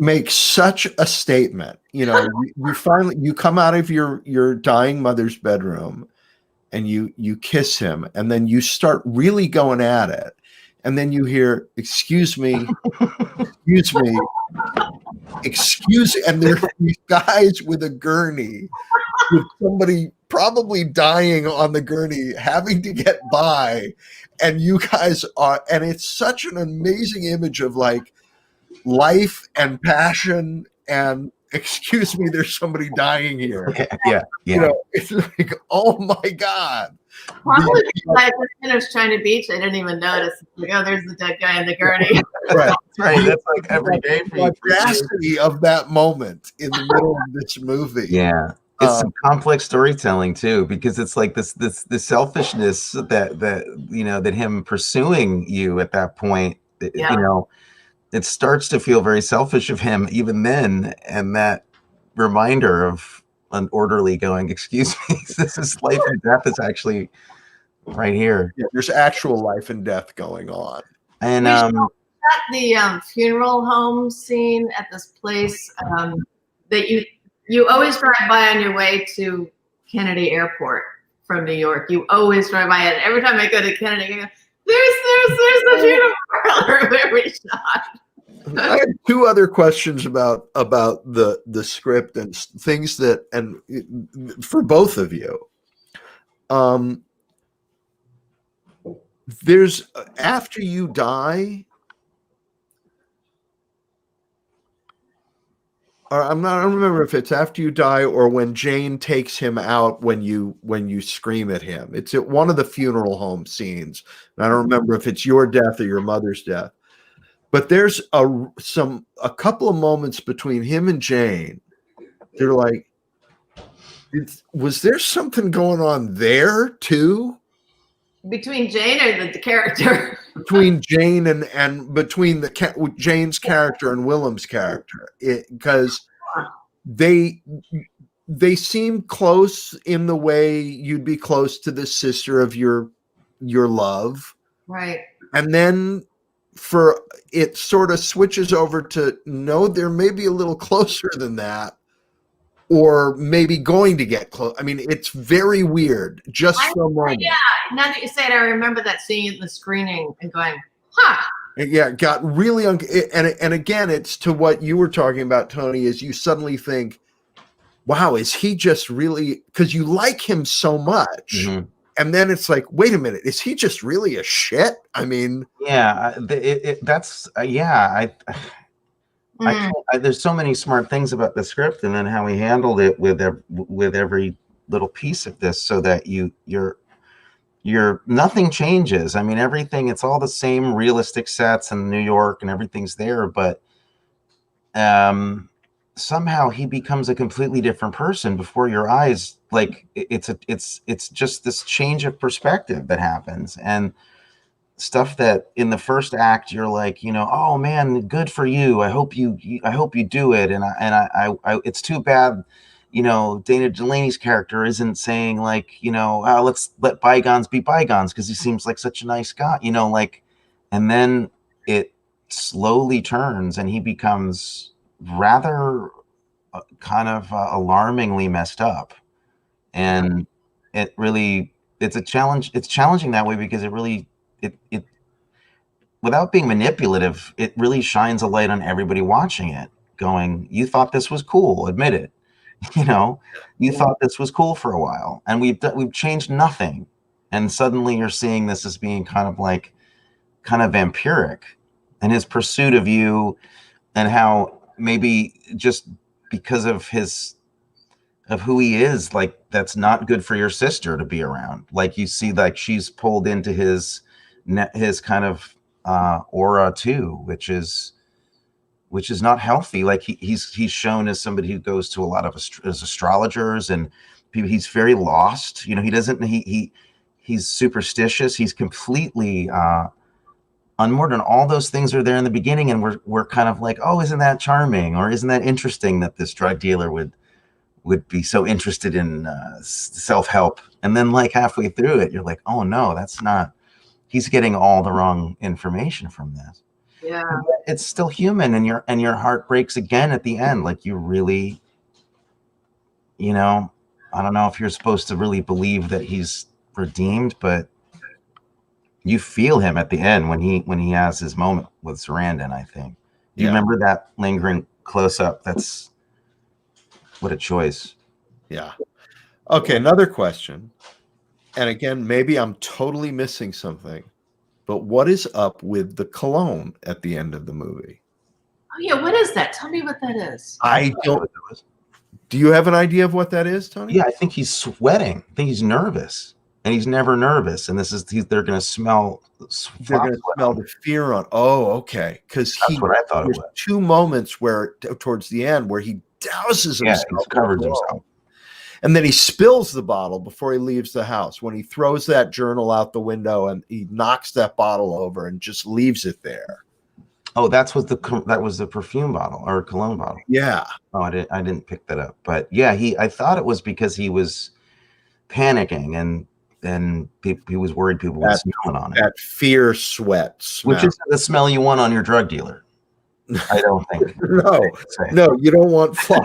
makes such a statement. You come out of your dying mother's bedroom and you kiss him, and then you start really going at it. And then you hear, excuse me, and there are these guys with a gurney, with somebody probably dying on the gurney, having to get by. And you guys and it's such an amazing image of like life and passion and, excuse me, there's somebody dying here. Yeah. It's like, oh my God. Probably I just finished China Beach. I didn't even notice. Like, oh, there's the dead guy in the gurney. Right. That's like every day for you. The audacity of that moment in the middle of this movie. Yeah. It's some complex storytelling too, because it's like this selfishness that him pursuing you at that point, it starts to feel very selfish of him even then. And that reminder of an orderly going, excuse me, this is life and death is actually right here. Yeah, there's actual life and death going on. And the funeral home scene at this place that you always drive by on your way to Kennedy Airport from New York. You always drive by it. Every time I go to Kennedy, I go, there's the funeral parlor where we shot. I have two other questions about the script and things that, and for both of you, there's after you die, or I don't remember if it's after you die or when Jane takes him out when you scream at him. It's at one of the funeral home scenes. And I don't remember if it's your death or your mother's death. But there's a couple of moments between him and Jane. They're like, was there something going on there too? Between Jane or the character? Between Jane and between Jane's character and Willem's character, because they seem close in the way you'd be close to the sister of your love, right? And then for it sort of switches over to no, there may be a little closer than that, or maybe going to get close. I mean, it's very weird just for a moment. Yeah, now that you say it, I remember that seeing the screening and going, huh. Yeah, it got really and again, it's to what you were talking about, Tony, is you suddenly think, wow, is he just really, because you like him so much. Mm-hmm. And then it's like, wait a minute, is he just really a shit? I mean, yeah, that's there's so many smart things about the script, and then how he handled it with every little piece of this, so that you're nothing changes. I mean, everything, it's all the same realistic sets in New York and everything's there, but somehow he becomes a completely different person before your eyes. Like it's just this change of perspective that happens, and stuff that in the first act you're like, oh man, good for you. I hope you do it. And I it's too bad, Dana Delaney's character isn't saying like, oh, let's let bygones be bygones, because he seems like such a nice guy, and then it slowly turns and he becomes rather kind of alarmingly messed up. And it's a challenge. It's challenging that way because it really, it without being manipulative, it really shines a light on everybody watching it, going, you thought this was cool, admit it. You thought this was cool for a while, and we've changed nothing, and suddenly you're seeing this as being kind of vampiric, and his pursuit of you, and how maybe just because of who he is, like, that's not good for your sister to be around. Like, you see, like, she's pulled into his kind of aura too, which is not healthy. Like, he's shown as somebody who goes to a lot of as astrologers and people. He's very lost. He doesn't. He's superstitious. He's completely unmoored, and all those things are there in the beginning, and we're kind of like, oh, isn't that charming, or isn't that interesting that this drug dealer would be so interested in self-help. And then, like, halfway through it, you're like, oh no, that's not. He's getting all the wrong information from this. Yeah, it's still human, and your heart breaks again at the end. Like, you really, I don't know if you're supposed to really believe that he's redeemed, but you feel him at the end when he has his moment with Sarandon, I think. Do you remember that lingering close-up? That's what a choice. Yeah. Okay, another question. And again, maybe I'm totally missing something, but what is up with the cologne at the end of the movie? Oh yeah, what is that? Tell me what that is. I don't. Do you have an idea of what that is, Tony? Yeah, I think he's sweating. I think he's nervous, and he's never nervous. And they're going to smell. They're going to smell the fear on. Oh, okay. Because that's what I thought it was. 2 moments where towards the end where he douses himself. Yeah, he covers himself. And then he spills the bottle before he leaves the house, when he throws that journal out the window and he knocks that bottle over and just leaves it there. Oh, that was the perfume bottle or cologne bottle. Yeah. Oh, I didn't pick that up. But yeah, I thought it was because he was panicking and he was worried people would smell it on it. That fear sweat smell. Which is the smell you want on your drug dealer. I don't think. No, you don't want flop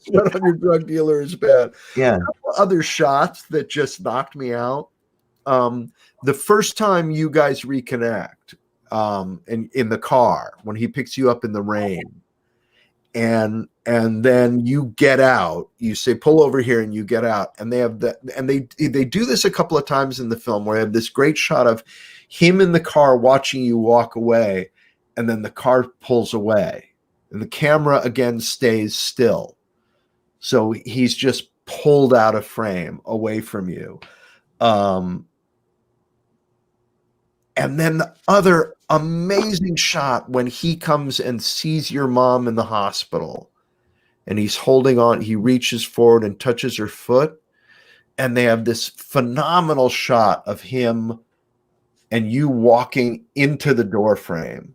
sweat on your drug dealer is bad. Yeah. Other shots that just knocked me out. The first time you guys reconnect, in the car when he picks you up in the rain, and then you get out, you say, pull over here, and you get out, and they have that, and they do this a couple of times in the film where they have this great shot of him in the car watching you walk away, and then the car pulls away and the camera again stays still. So he's just pulled out of frame away from you. And then the other amazing shot when he comes and sees your mom in the hospital and he's holding on, he reaches forward and touches her foot. And they have this phenomenal shot of him and you walking into the door frame.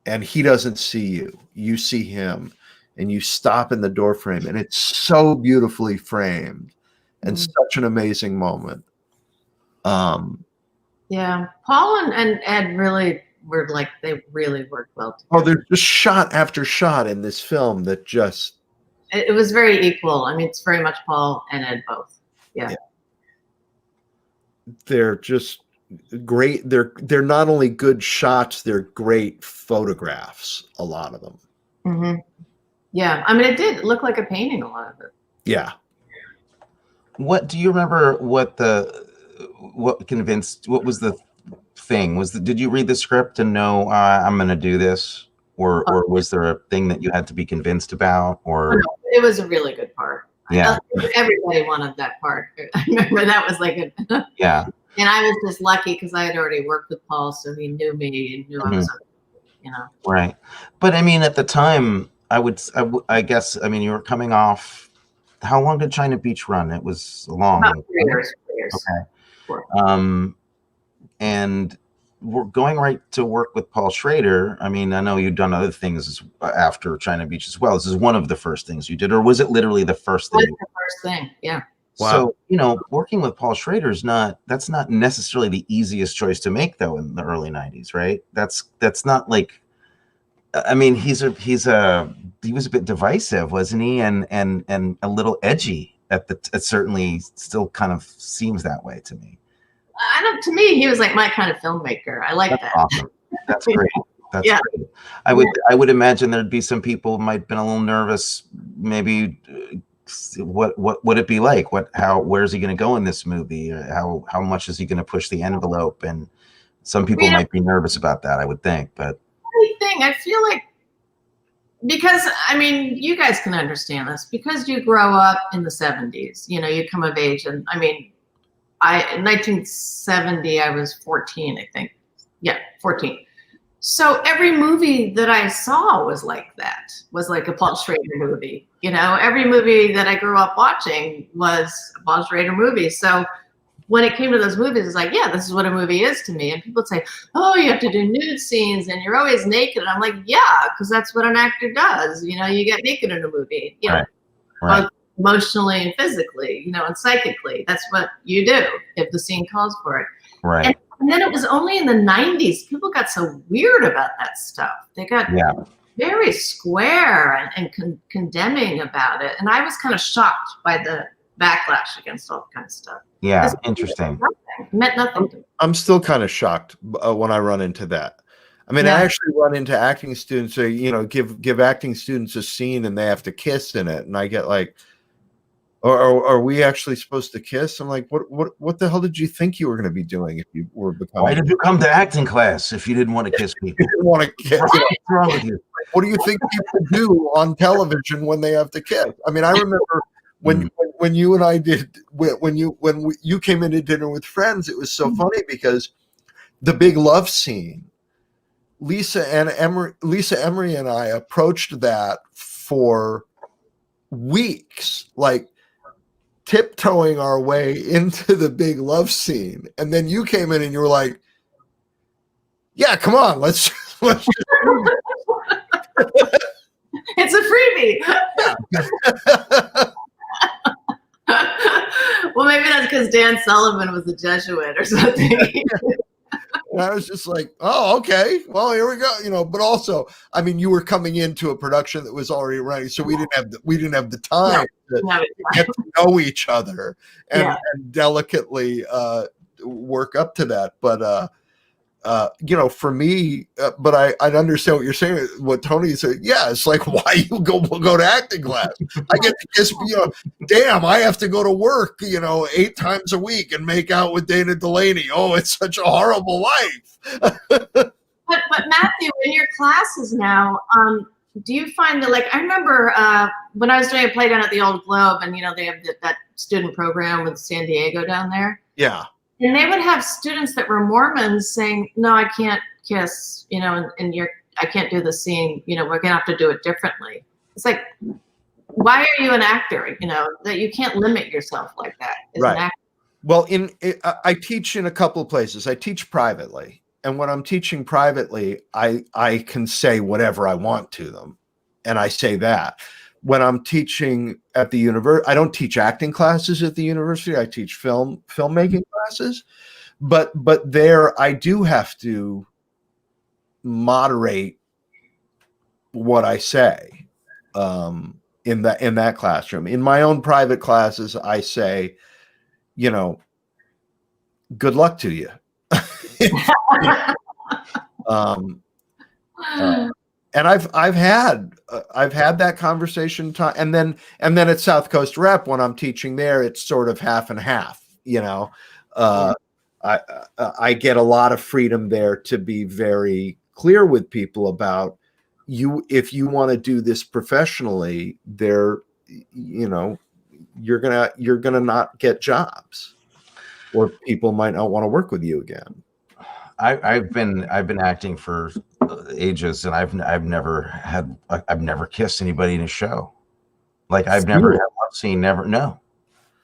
And he doesn't see you. You see him, and you stop in the door frame, and it's so beautifully framed, and such an amazing moment. Yeah. Paul and Ed really were like, they really worked well Oh, together. there's just shot after shot in this film that just It was very equal. I mean, it's very much Paul and Ed both. Yeah. they're just great. They're not only good shots, they're great photographs, a lot of them. Mm-hmm. Yeah. I mean, it did look like a painting, a lot of it. Yeah. What do you remember? What was the thing? Did you read the script and know I'm going to do this, or was there a thing that you had to be convinced about? Or it was a really good part. Yeah, everybody wanted that part. I remember that was like a yeah. And I was just lucky because I had already worked with Paul, so he knew me and knew I was, Right. But I mean, at the time, I guess, I mean, you were coming off. How long did China Beach run? It was long. About 3 years. 3 years. Okay. 4. And we're going right to work with Paul Schrader. I mean, I know you've done other things after China Beach as well. This is one of the first things you did, or was it literally the first thing? It was the first thing, yeah. Wow. So, working with Paul Schrader that's not necessarily the easiest choice to make, though, in the early 90s, right? That's not like, I mean, he was a bit divisive, wasn't he? And a little edgy it certainly still kind of seems that way to me. To me, he was like my kind of filmmaker. I like that. Awesome. That's great. That's Yeah. great. I would imagine there'd be some people who might have been a little nervous, maybe. What would it be like? Where's he going to go in this movie? How much is he going to push the envelope? And some people might be nervous about that, I would think. But I feel like, because I mean, you guys can understand this, because you grow up in the 70s. You come of age, and I mean, in 1970 I was 14, I think. Yeah, 14. So every movie that I saw was like that, was like a Paul Schrader movie. Every movie that I grew up watching was a Paul Schrader movie. So when it came to those movies, it's like, yeah, this is what a movie is to me. And people would say, oh, you have to do nude scenes and you're always naked. And I'm like, yeah, because that's what an actor does. You get naked in a movie, Right. both emotionally and physically, and psychically. That's what you do if the scene calls for it. Right. And then it was only in the 90s, people got so weird about that stuff. They got very square and condemning about it. And I was kind of shocked by the backlash against all kind of stuff. Yeah, interesting. It meant nothing to me. I'm still kind of shocked when I run into that. I mean, I actually run into acting students who, give acting students a scene and they have to kiss in it. And I get like, are we actually supposed to kiss? I'm like, what the hell did you think you were going to be doing if you were becoming? Why did you come to acting class if you didn't want to kiss people? You didn't want to kiss. What's wrong with you? What do you think people do on television when they have to kiss? I mean, I remember when you and I did when you came into Dinner with Friends, it was so funny because the big love scene, Lisa Emery and I approached that for weeks, like tiptoeing our way into the big love scene, and then you came in and you were like, "Yeah, come on, let's just do it." It's a freebie. Well, maybe that's because Dan Sullivan was a Jesuit or something. And I was just like, oh, okay, well, here we go, but also, I mean, you were coming into a production that was already running, so we didn't have the time to get to know each other and delicately work up to that. But for me, but I understand what you're saying. What Tony said, yeah, it's like, why you go to acting class? I get to kiss, damn, I have to go to work, 8 times a week and make out with Dana Delaney. Oh, it's such a horrible life. But Matthew, in your classes now, do you find that, like, I remember when I was doing a play down at the Old Globe, and they have that student program with San Diego down there. Yeah. And they would have students that were Mormons saying, no, I can't kiss, and I can't do the scene, we're gonna have to do it differently. It's like, why are you an actor? That you can't limit yourself like that as an actor. Well, I teach in a couple of places. I teach privately. And when I'm teaching privately, I can say whatever I want to them. And I say that. When I'm teaching at the university, I don't teach acting classes at the university. I teach filmmaking classes. but there I do have to moderate what I say in that classroom. In my own private classes, I say, you know, good luck to you. And I've had that conversation and then at South Coast Rep, when I'm teaching there, it's sort of half and half, you know. I get a lot of freedom there to be very clear with people about if you want to do this professionally, there, you know, you're gonna not get jobs, or people might not want to work with you again. I've been acting for ages, and I've never kissed anybody in a show. Like I've never had love scene. Never. No.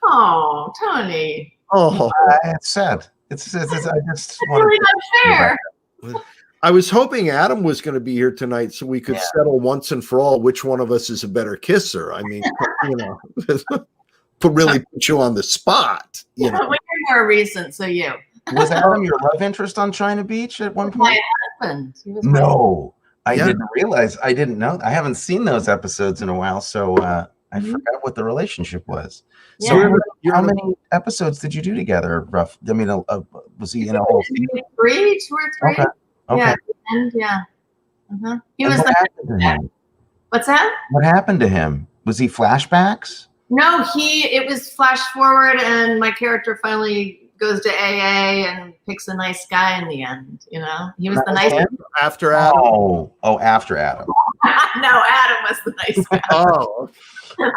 Oh, Tony. Oh, it's sad. It's I just really not fair. I was hoping Adam was going to be here tonight so we could settle once and for all which one of us is a better kisser. I mean, you know, really put you on the spot. You know, we're more recent, so you. Was Adam your love interest on China Beach at one point? My husband. He was I didn't realize. I didn't know. I haven't seen those episodes in a while, so I forgot what the relationship was. Yeah. So, how many episodes did you do together? Rough. I mean, was he in a whole season? 2 or 3. Okay. Yeah. And yeah. He was. What happened to him? What's that? What happened to him? Was he flashbacks? No, it was flash forward, and my character finally goes to AA and picks a nice guy in the end. You know, he was the nice after Adam. Oh, after Adam. No, Adam was the nice guy. Oh,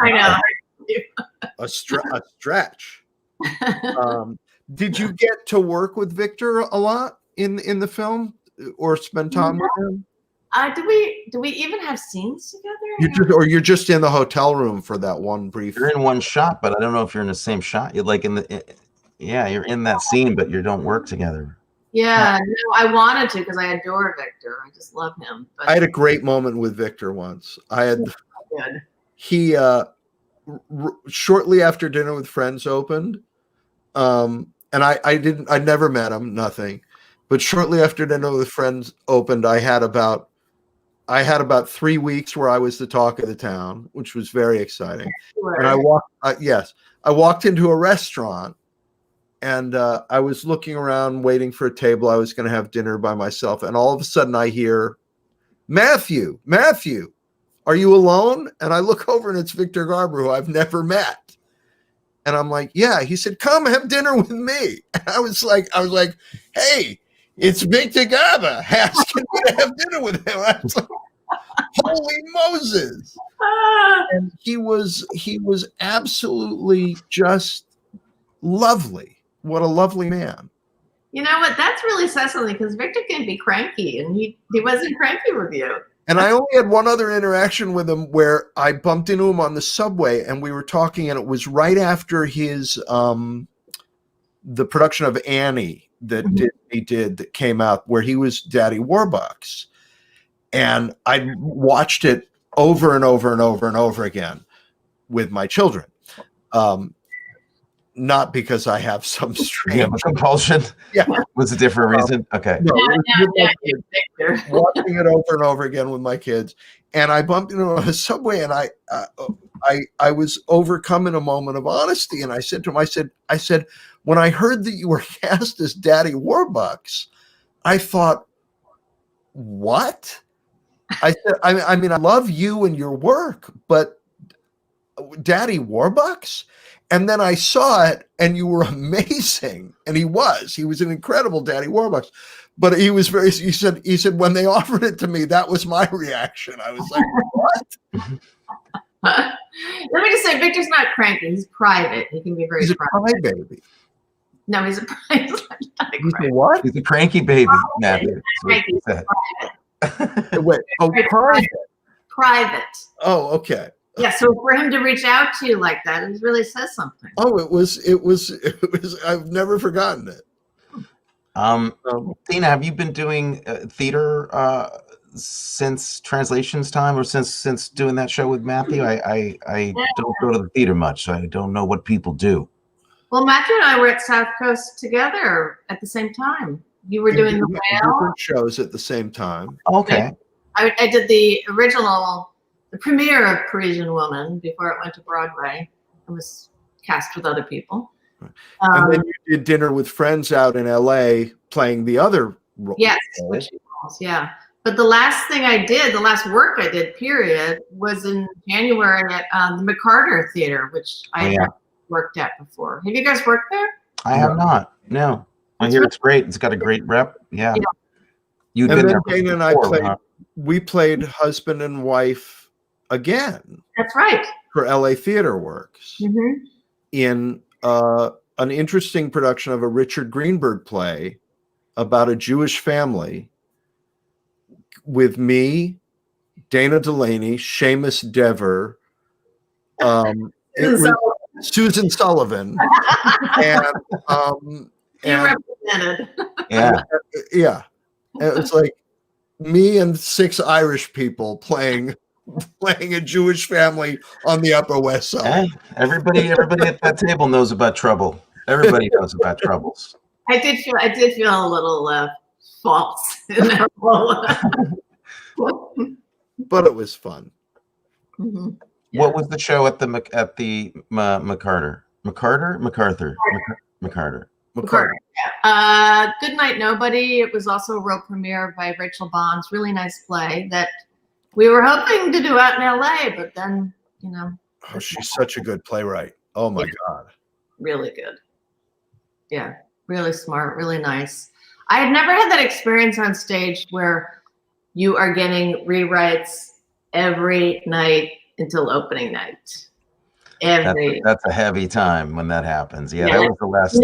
I know. A stretch. Did you get to work with Victor a lot in the film, or spend time with him? Do we even have scenes together? You're just in the hotel room for that one brief. You're in one shot, but I don't know if you're in the same shot. You're like you're in that scene, but you don't work together. Yeah, no, I wanted to because I adore Victor. I just love him. But I had a great moment with Victor once. He shortly after Dinner with Friends opened, and I never met him, nothing. But shortly after Dinner with Friends opened, I had about 3 weeks where I was the talk of the town, which was very exciting. Sure. And I walked into a restaurant, and I was looking around waiting for a table. I was going to have dinner by myself, and all of a sudden I hear, Matthew, are you alone? And I look over, and it's Victor Garber, who I've never met. And I'm like, yeah. He said, come have dinner with me. And I was like, hey, it's Victor Garber asking me to have dinner with him. I was like, holy Moses. And he was absolutely just lovely. What a lovely man. You know what? That's really says something, because Victor can be cranky, and he wasn't cranky with you. And I only had one other interaction with him where I bumped into him on the subway, and we were talking, and it was right after his the production of Annie that that came out, where he was Daddy Warbucks. And I watched it over and over and over and over again with my children. Not because I have some strange compulsion. Yeah. Was a different reason. Okay. No, watching it over and over again with my kids. And I bumped into him on a subway, and I was overcome in a moment of honesty. And I said to him, I said, when I heard that you were cast as Daddy Warbucks, I thought, what? I said, I mean, I love you and your work, but Daddy Warbucks? And then I saw it, and you were amazing. And he was an incredible Daddy Warbucks. But he said, when they offered it to me, that was my reaction. I was like, what? Let me just say, Victor's not cranky. He's private. He can be very private. He's a crybaby. No, he's not a He's a what? He's a cranky baby. Matthew. Cranky. Wait, private. Private. Oh, okay. Yeah, so for him to reach out to you like that, it really says something. Oh, it was. I've never forgotten it. Dana, have you been doing theater since Translations time, or since doing that show with Matthew? I don't go to the theater much, so I don't know what people do. Well, Matthew and I were at South Coast together at the same time. You were doing the whale. Different shows at the same time. Okay. I did the premiere of Parisian Woman before it went to Broadway. It was cast with other people. And then you did Dinner with Friends out in LA playing the other role. Yes, which she calls, yeah. But the last thing I did, the last work I did, period, was in January at the McCarter Theater, which I had worked at before. Have you guys worked there? I have not. No. I hear it's great. It's got a great rep. Yeah. You'd And been then there Dana and I we played husband and wife again. That's right. For LA Theater Works Mm-hmm. in an interesting production of a Richard Greenberg play about a Jewish family with me, Dana Delaney, Seamus Dever, Susan Sullivan, and you represented. Yeah. Yeah. And it's like me and 6 Irish people playing a Jewish family on the Upper West Side. Hey, everybody at that table knows about trouble. Everybody knows about troubles. I did feel a little false in that role. But it was fun. Mm-hmm. What was the show at the McCarter? Good Night Nobody. It was also a world premiere by Rachel Bond's really nice play that we were hoping to do out in LA, but then, Oh, she's such a good playwright. Oh my God. Really good. Yeah, really smart, really nice. I had never had that experience on stage where you are getting rewrites every night until opening night. That's a heavy time when that happens. Yeah, that was the last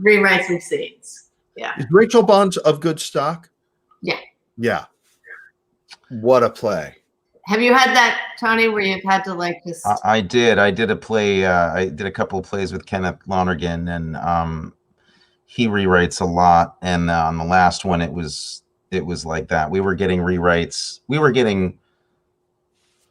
rewrites of scenes. Yeah. Is Rachel Bond of good stock? Yeah. Yeah. What a play. Have you had that, Tony, where you've had to just... I did a play. I did a couple of plays with Kenneth Lonergan, and he rewrites a lot. And on the last one, it was like that. We were getting rewrites. We were getting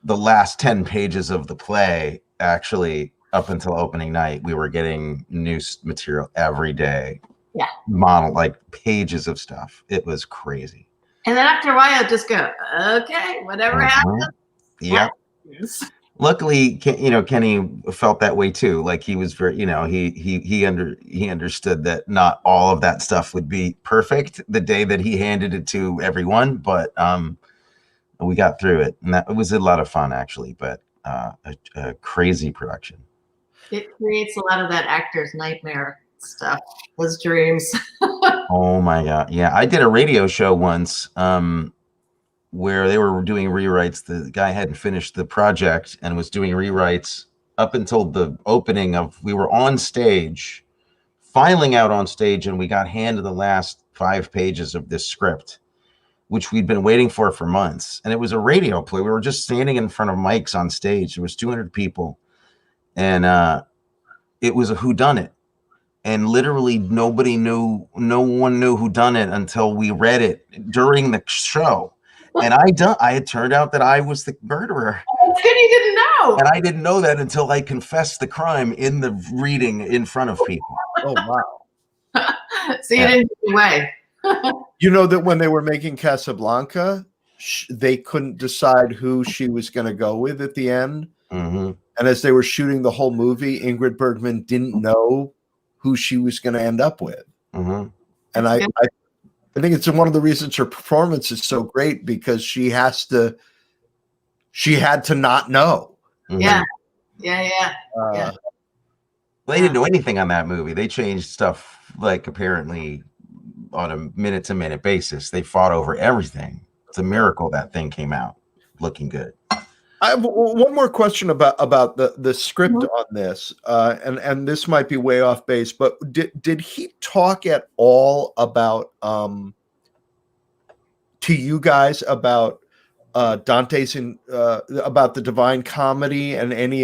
the last 10 pages of the play, actually, up until opening night. We were getting new material every day. Yeah. Like pages of stuff. It was crazy. And then after a while, just go, okay, whatever happens. Yeah. Luckily, Kenny felt that way too. Like he was very, he understood that not all of that stuff would be perfect the day that he handed it to everyone, but we got through it, and it was a lot of fun actually. But a crazy production. It creates a lot of that actor's nightmare stuff, those dreams. Oh my God. Yeah. I did a radio show once where they were doing rewrites. The guy hadn't finished the project and was doing rewrites up until the opening we were on stage, filing out on stage, and we got handed the last 5 pages of this script, which we'd been waiting for months. And it was a radio play. We were just standing in front of mics on stage. There was 200 people, and it was a whodunit. And literally no one knew who done it until we read it during the show. And it turned out that I was the murderer. Oh, good, you didn't know. And I didn't know that until I confessed the crime in the reading in front of people. Oh, wow. So you didn't get away. You know that when they were making Casablanca, they couldn't decide who she was going to go with at the end. Mm-hmm. And as they were shooting the whole movie, Ingrid Bergman didn't know who she was going to end up with. Mm-hmm. And I think it's one of the reasons her performance is so great, because she had to not know. Mm-hmm. Yeah. Well, they didn't know anything on that movie. They changed stuff apparently on a minute to minute basis. They fought over everything. It's a miracle that thing came out looking good. I have one more question about the script on this, and this might be way off base, but did he talk at all about to you guys about Dante's about the Divine Comedy and any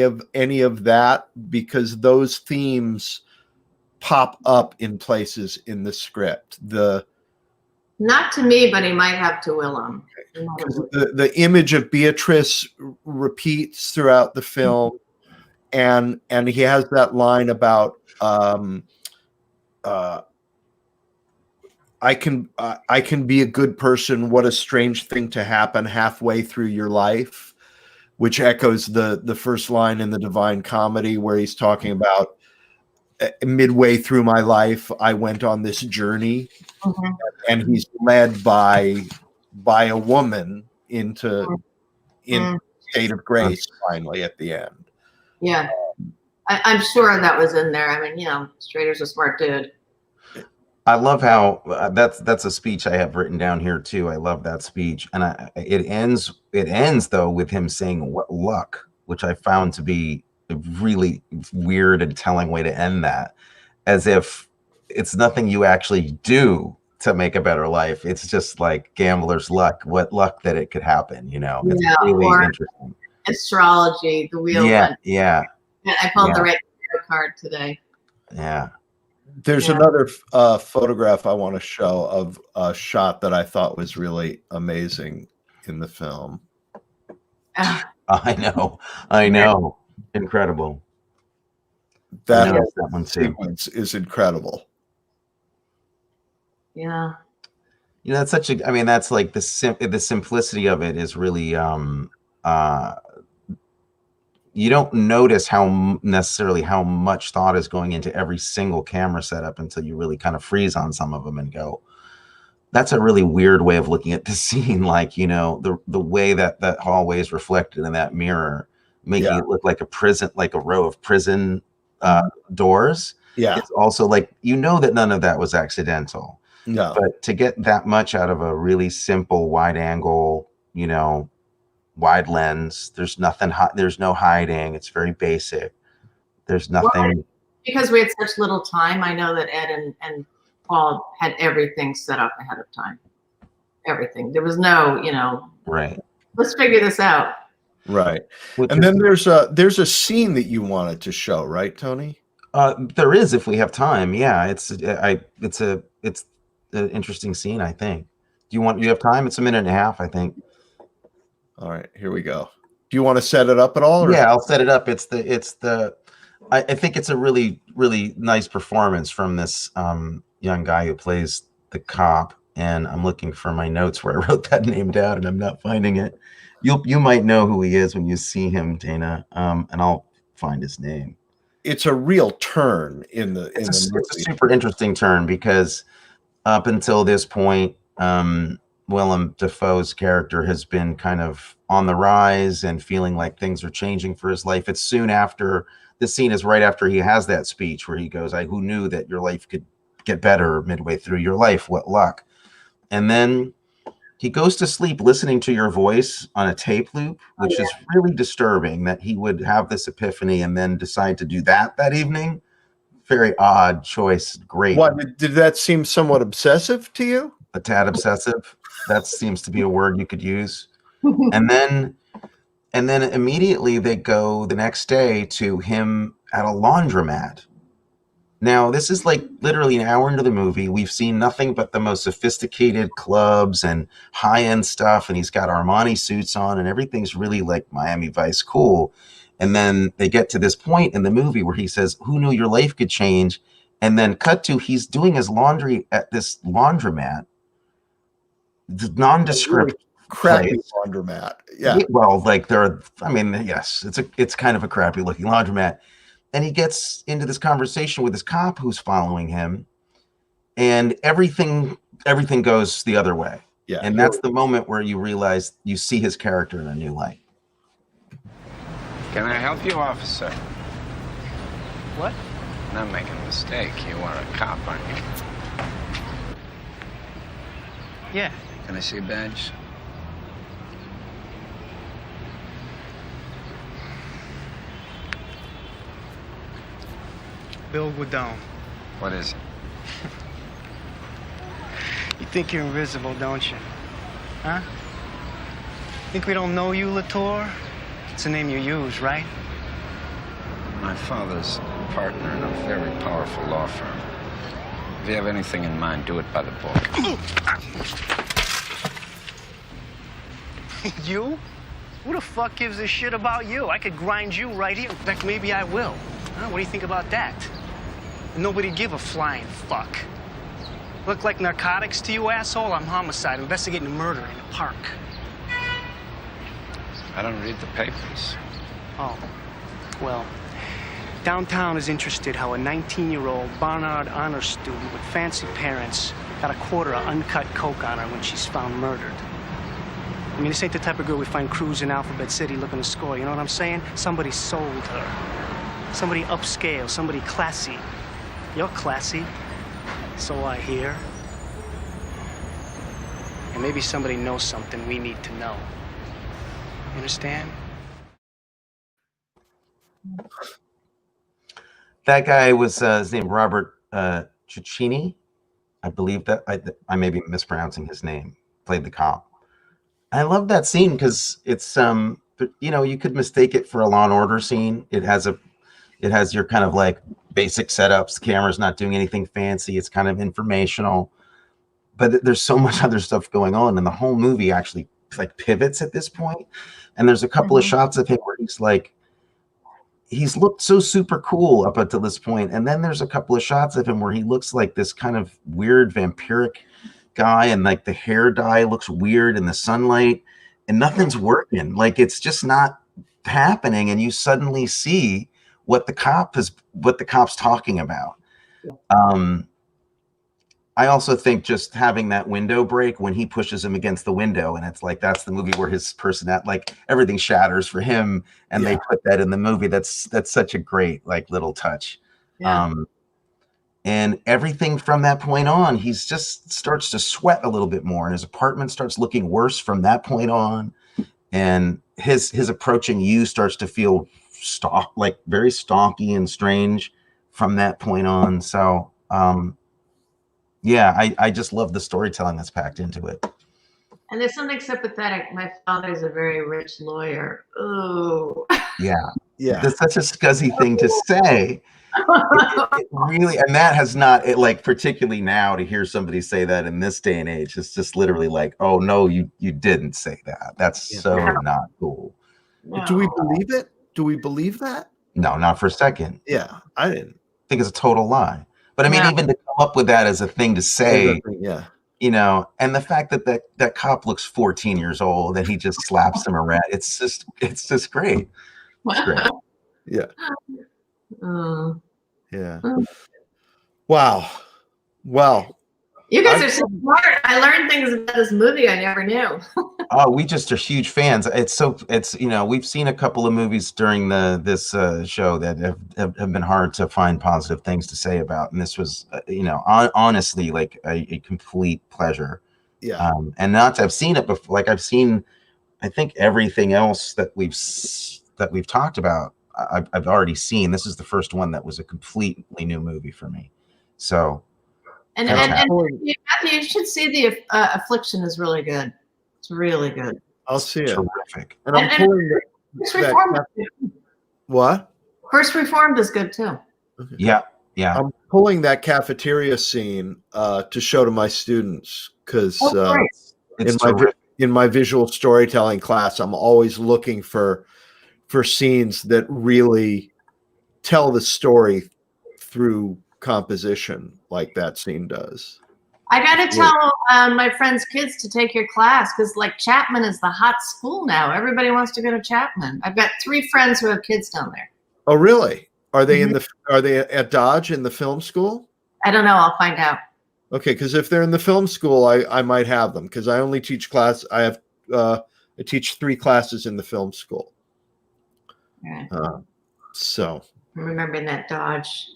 of that, because those themes pop up in places in the script? Not to me, but he might have to Willem. The image of Beatrice repeats throughout the film, and he has that line about I can be a good person. What a strange thing to happen halfway through your life, which echoes the first line in the Divine Comedy, where he's talking about midway through my life, I went on this journey, and he's led by a woman into state of grace finally at the end. Yeah, I'm sure that was in there. I mean, Strader's a smart dude. I love how that's a speech I have written down here too. I love that speech, and it ends though with him saying "what luck," which I found to be a really weird and telling way to end that, as if it's nothing you actually do to make a better life. It's just like gambler's luck. What luck that it could happen, It's really interesting. Astrology, the wheel. Yeah. I pulled the right card today. Yeah. There's another photograph I want to show of a shot that I thought was really amazing in the film. I know. Incredible. That one sequence is incredible. Yeah. That's such a. I mean, that's like the simplicity of it is really. You don't notice how much thought is going into every single camera setup until you really kind of freeze on some of them and go, that's a really weird way of looking at the scene. Like, the way that hallway is reflected in that mirror, making it look like a prison, like a row of prison doors. Yeah. It's also like, that none of that was accidental. No. But to get that much out of a really simple wide angle, wide lens, there's nothing, there's no hiding. It's very basic. There's nothing. Well, because we had such little time, I know that Ed and Paul had everything set up ahead of time. Everything. There was no, right. Let's figure this out. Right. And then there's a scene that you wanted to show, right, Tony? There is, if we have time. Yeah, it's an interesting scene, I think. You have time? It's a minute and a half, I think. All right, here we go. Do you want to set it up at all? Or? Yeah, I'll set it up. I think it's a really, really nice performance from this young guy who plays the cop. And I'm looking for my notes where I wrote that name down, and I'm not finding it. You might know who he is when you see him, Dana. And I'll find his name. It's a real turn in the movie. It's a super interesting turn, because up until this point, Willem Dafoe's character has been kind of on the rise and feeling like things are changing for his life. It's soon after, this scene is right after he has that speech where he goes, who knew that your life could get better midway through your life? What luck. And then he goes to sleep listening to your voice on a tape loop, which is really disturbing that he would have this epiphany and then decide to do that evening. Very odd choice. Great. What, did that seem somewhat obsessive to you? A tad obsessive. That seems to be a word you could use. And then immediately they go the next day to him at a laundromat. Now, this is like literally an hour into the movie. We've seen nothing but the most sophisticated clubs and high-end stuff, and he's got Armani suits on, and everything's really like Miami Vice cool. And then they get to this point in the movie where he says, who knew your life could change? And then cut to, he's doing his laundry at this laundromat. The nondescript crappy place. Laundromat. Yeah. Well, like yes, it's kind of a crappy looking laundromat. And he gets into this conversation with this cop who's following him, and everything goes the other way. Yeah. And that's the moment where you realize you see his character in a new light. Can I help you, officer? What? Not making a mistake. You are a cop, aren't you? Yeah. Can I see a badge? Bill Guidon. What is it? You think you're invisible, don't you? Huh? Think we don't know you, Latour? It's a name you use, right? My father's partner in a very powerful law firm. If you have anything in mind, do it by the book. You? Who the fuck gives a shit about you? I could grind you right here. In fact, maybe I will. Huh? What do you think about that? Nobody give a flying fuck. Look like narcotics to you, asshole? I'm homicide, investigating a murder in a park. I don't read the papers. Oh, well, downtown is interested how a 19-year-old Barnard honor student with fancy parents got a quarter of uncut coke on her when she's found murdered. I mean, this ain't the type of girl we find cruising Alphabet City looking to score, you know what I'm saying? Somebody sold her. Somebody upscale, somebody classy. You're classy, so I hear. And maybe somebody knows something we need to know. You understand? That guy was his name Robert Cicchini, I believe that I may be mispronouncing his name. Played the cop. I love that scene because it's you know, you could mistake it for a Law and Order scene. It has your kind of like basic setups. The camera's not doing anything fancy. It's kind of informational, but there's so much other stuff going on, and the whole movie actually like pivots at this point. And there's a couple of shots of him where he's looked so super cool up until this point, and then there's a couple of shots of him where he looks like this kind of weird vampiric guy, and like the hair dye looks weird in the sunlight, and nothing's working. Like it's just not happening, and you suddenly see what the cop's talking about. I also think just having that window break when he pushes him against the window, and it's like that's the movie where his personality, like everything shatters for him, and they put that in the movie. That's such a great like little touch. And everything from that point on, he's just starts to sweat a little bit more, and his apartment starts looking worse from that point on, and his approaching you starts to feel like very stalky and strange from that point on. So yeah, I just love the storytelling that's packed into it. And there's something sympathetic. My father's a very rich lawyer. Oh. Yeah. Yeah. That's such a scuzzy thing to say. It really, and that has not, like, particularly now to hear somebody say that in this day and age, it's just literally like, oh no, you didn't say that. That's so not cool. No. Do we believe it? Do we believe that? No, not for a second. Yeah, I didn't. I think it's a total lie. But I mean, even to come up with that as a thing to say, yeah, you know, and the fact that cop looks 14 years old and he just slaps him around, it's just great. It's great. Yeah. Yeah. Yeah. Wow. Well, you guys are so smart. I learned things about this movie I never knew. Oh, we just are huge fans. It's you know, we've seen a couple of movies during this show that have been hard to find positive things to say about, and this was you know, honestly like a complete pleasure. Yeah. And not to have seen it before, like I've seen, I think everything else that we've talked about, I've already seen. This is the first one that was a completely new movie for me. So. And Matthew, you should see the Affliction is really good. It's really good. I'll see it. Terrific. And I'm pulling First Reformed. What? First Reformed is good too. Okay. Yeah. Yeah. I'm pulling that cafeteria scene to show to my students because in my visual storytelling class, I'm always looking for scenes that really tell the story through composition like that scene does. I got to tell my friends' kids to take your class because like Chapman is the hot school now. Everybody wants to go to Chapman. I've got 3 friends who have kids down there. Oh, really? Are they are they at Dodge in the film school? I don't know. I'll find out. Okay, because if they're in the film school, I might have them because I only teach class. I teach 3 classes in the film school. Right. So I'm remembering that Dodge.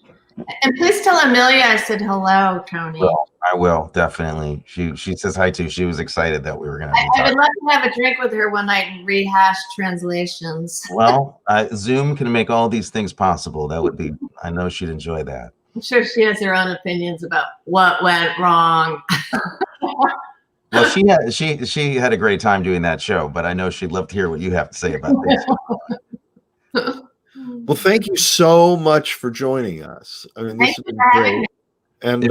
And please tell Amelia I said hello, Tony. Well, I will definitely. She says hi too. She was excited that we were going to. I would love to have a drink with her one night and rehash translations. Well, Zoom can make all these things possible. That would be. I know she'd enjoy that. I'm sure she has her own opinions about what went wrong. Well, she had a great time doing that show, but I know she'd love to hear what you have to say about this. Well, thank you so much for joining us. I mean, this has been great. And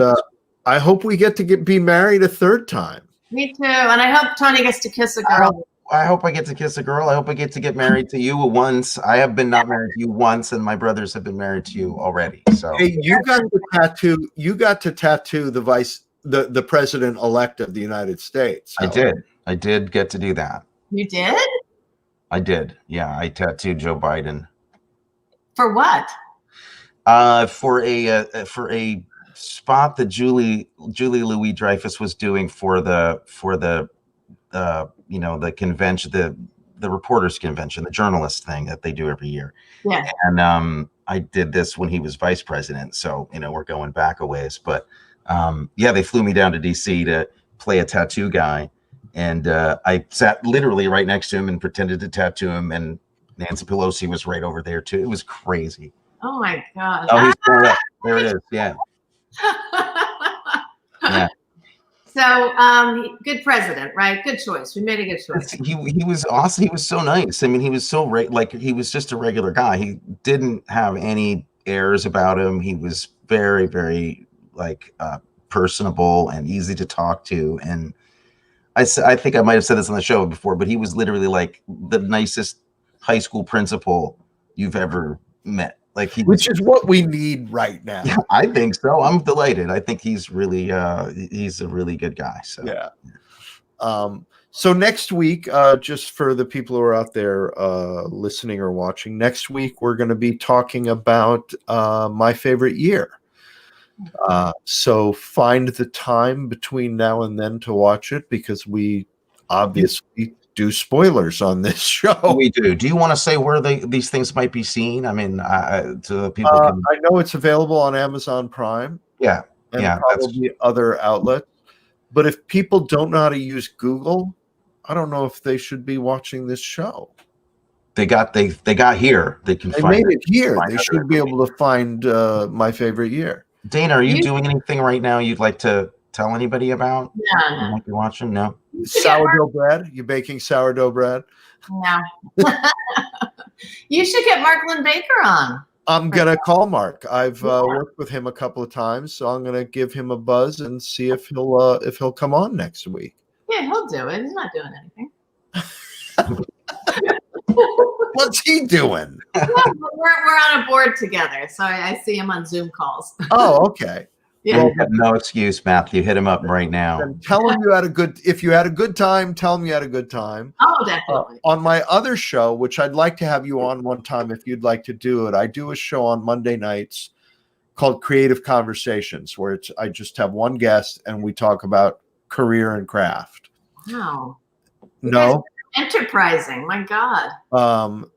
I hope we get to be married a 3rd time. Me too. And I hope Tony gets to kiss a girl. I hope I get to kiss a girl. I hope I get to get married to you once. I have been not married to you once, and my brothers have been married to you already. So Hey, you got to tattoo. You got to tattoo the president elect of the United States. I did. I did get to do that. You did? I did. Yeah, I tattooed Joe Biden. For what? For a spot that Julie Louis Dreyfus was doing for the the convention, the reporters convention, the journalist thing that they do every year. Yeah. And I did this when he was vice president, so we're going back a ways. But they flew me down to DC to play a tattoo guy, and I sat literally right next to him and pretended to tattoo him, and Nancy Pelosi was right over there too. It was crazy. Oh my God. Oh, he's going up. There it is. Yeah. Yeah. So, good president, right? Good choice. We made a good choice. He was awesome. He was so nice. I mean, he was so he was just a regular guy. He didn't have any airs about him. He was very, very personable and easy to talk to. And I think I might have said this on the show before, but he was literally like the nicest high school principal you've ever met. Which is what we need right now. Yeah, I think so. I'm delighted. I think he's really he's a really good guy. So yeah. So next week, just for the people who are out there listening or watching, next week we're going to be talking about my favorite year. So find the time between now and then to watch it, because we obviously do spoilers on this show. We do. Do you want to say where these things might be seen? I mean, to people. I know it's available on Amazon Prime. Yeah, and probably other outlets. But if people don't know how to use Google, I don't know if they should be watching this show. They got here. They made it here. They should be able to find my favorite year. Dana, are you doing anything right now you'd like to tell anybody about? No. Like you're watching? No. Sourdough bread? You baking sourdough bread? No. You should get Mark Lynn Baker on. I'm gonna call Mark. I've worked with him a couple of times, so I'm gonna give him a buzz and see if he'll come on next week. Yeah, he'll do it. He's not doing anything. What's he doing? Yeah, we're on a board together, so I see him on Zoom calls. Oh, okay. Yeah. Well, no excuse, Matthew. Hit him up right now. And tell him you had a good. If you had a good time, tell him you had a good time. Oh, definitely. On my other show, which I'd like to have you on one time if you'd like to do it, I do a show on Monday nights called Creative Conversations, where I just have one guest and we talk about career and craft. No. No. Enterprising, my God.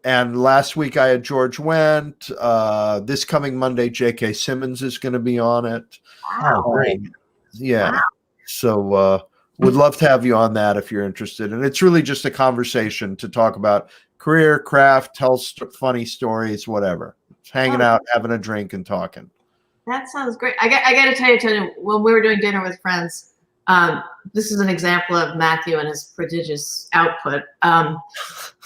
And last week I had George Wendt. This coming Monday, J.K. Simmons is going to be on it. Wow. Great. Yeah. Wow. So would love to have you on that if you're interested. And it's really just a conversation to talk about career, craft, tell funny stories, whatever. Just hanging out, having a drink, and talking. That sounds great. I got to tell you, when we were doing dinner with friends, this is an example of Matthew and his prodigious output. In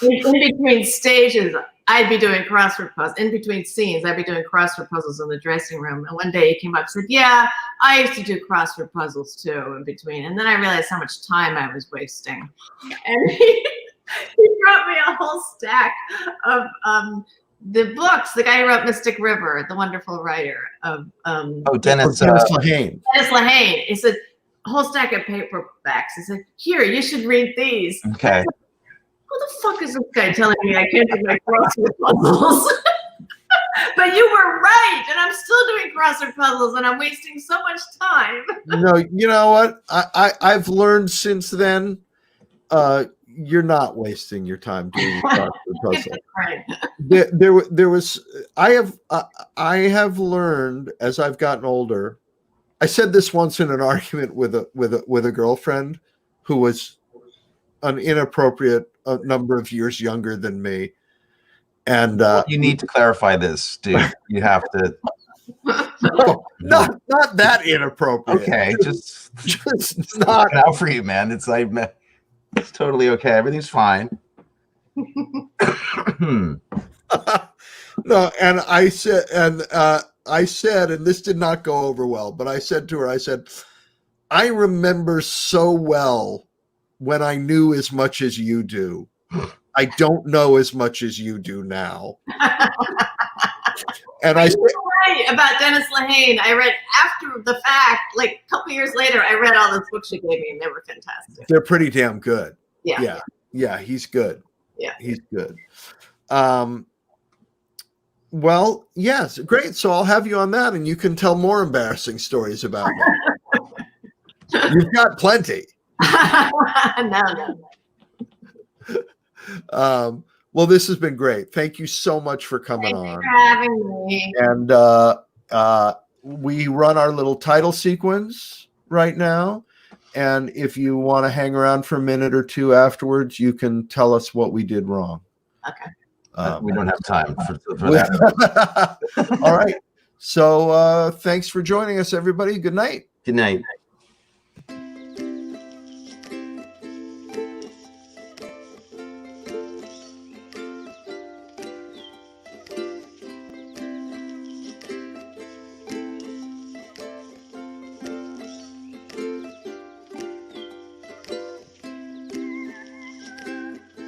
between stages, I'd be doing crossword puzzles. In between scenes, I'd be doing crossword puzzles in the dressing room. And one day he came up and said, yeah, I used to do crossword puzzles too in between. And then I realized how much time I was wasting. And he brought me a whole stack of the books. The guy who wrote Mystic River, the wonderful writer of Dennis Lehane. Dennis Lehane. He said, a whole stack of paperbacks. He said, here, you should read these. Okay. Who the fuck is this guy telling me I can't do my crossword puzzles? But you were right, and I'm still doing crossword puzzles, and I'm wasting so much time. No, you know what? I've learned since then. You're not wasting your time doing crossword puzzles. Right. There was. I have learned as I've gotten older. I said this once in an argument with a girlfriend who was an inappropriate number of years younger than me, and you need to clarify this, dude. You have to. not that inappropriate. Okay, just not out for you, man. It's totally okay. Everything's fine. No, and I said, and this did not go over well, but I said to her, I said, I remember so well when I knew as much as you do. I don't know as much as you do now. And I You're right about Dennis Lehane. I read after the fact, like a couple years later, I read all those books you gave me, and they were fantastic. they're pretty damn good. Yeah. Yeah, he's good. Yeah. He's good. Well, yes, great. So I'll have you on that, and you can tell more embarrassing stories about me. You've got plenty. No. Well, this has been great. Thank you so much for coming Thanks on. for having me. And we run our little title sequence right now. And if you want to hang around for a minute or two afterwards, you can tell us what we did wrong. Okay. We don't have time for that. All right. So thanks for joining us, everybody. Good night. Good night.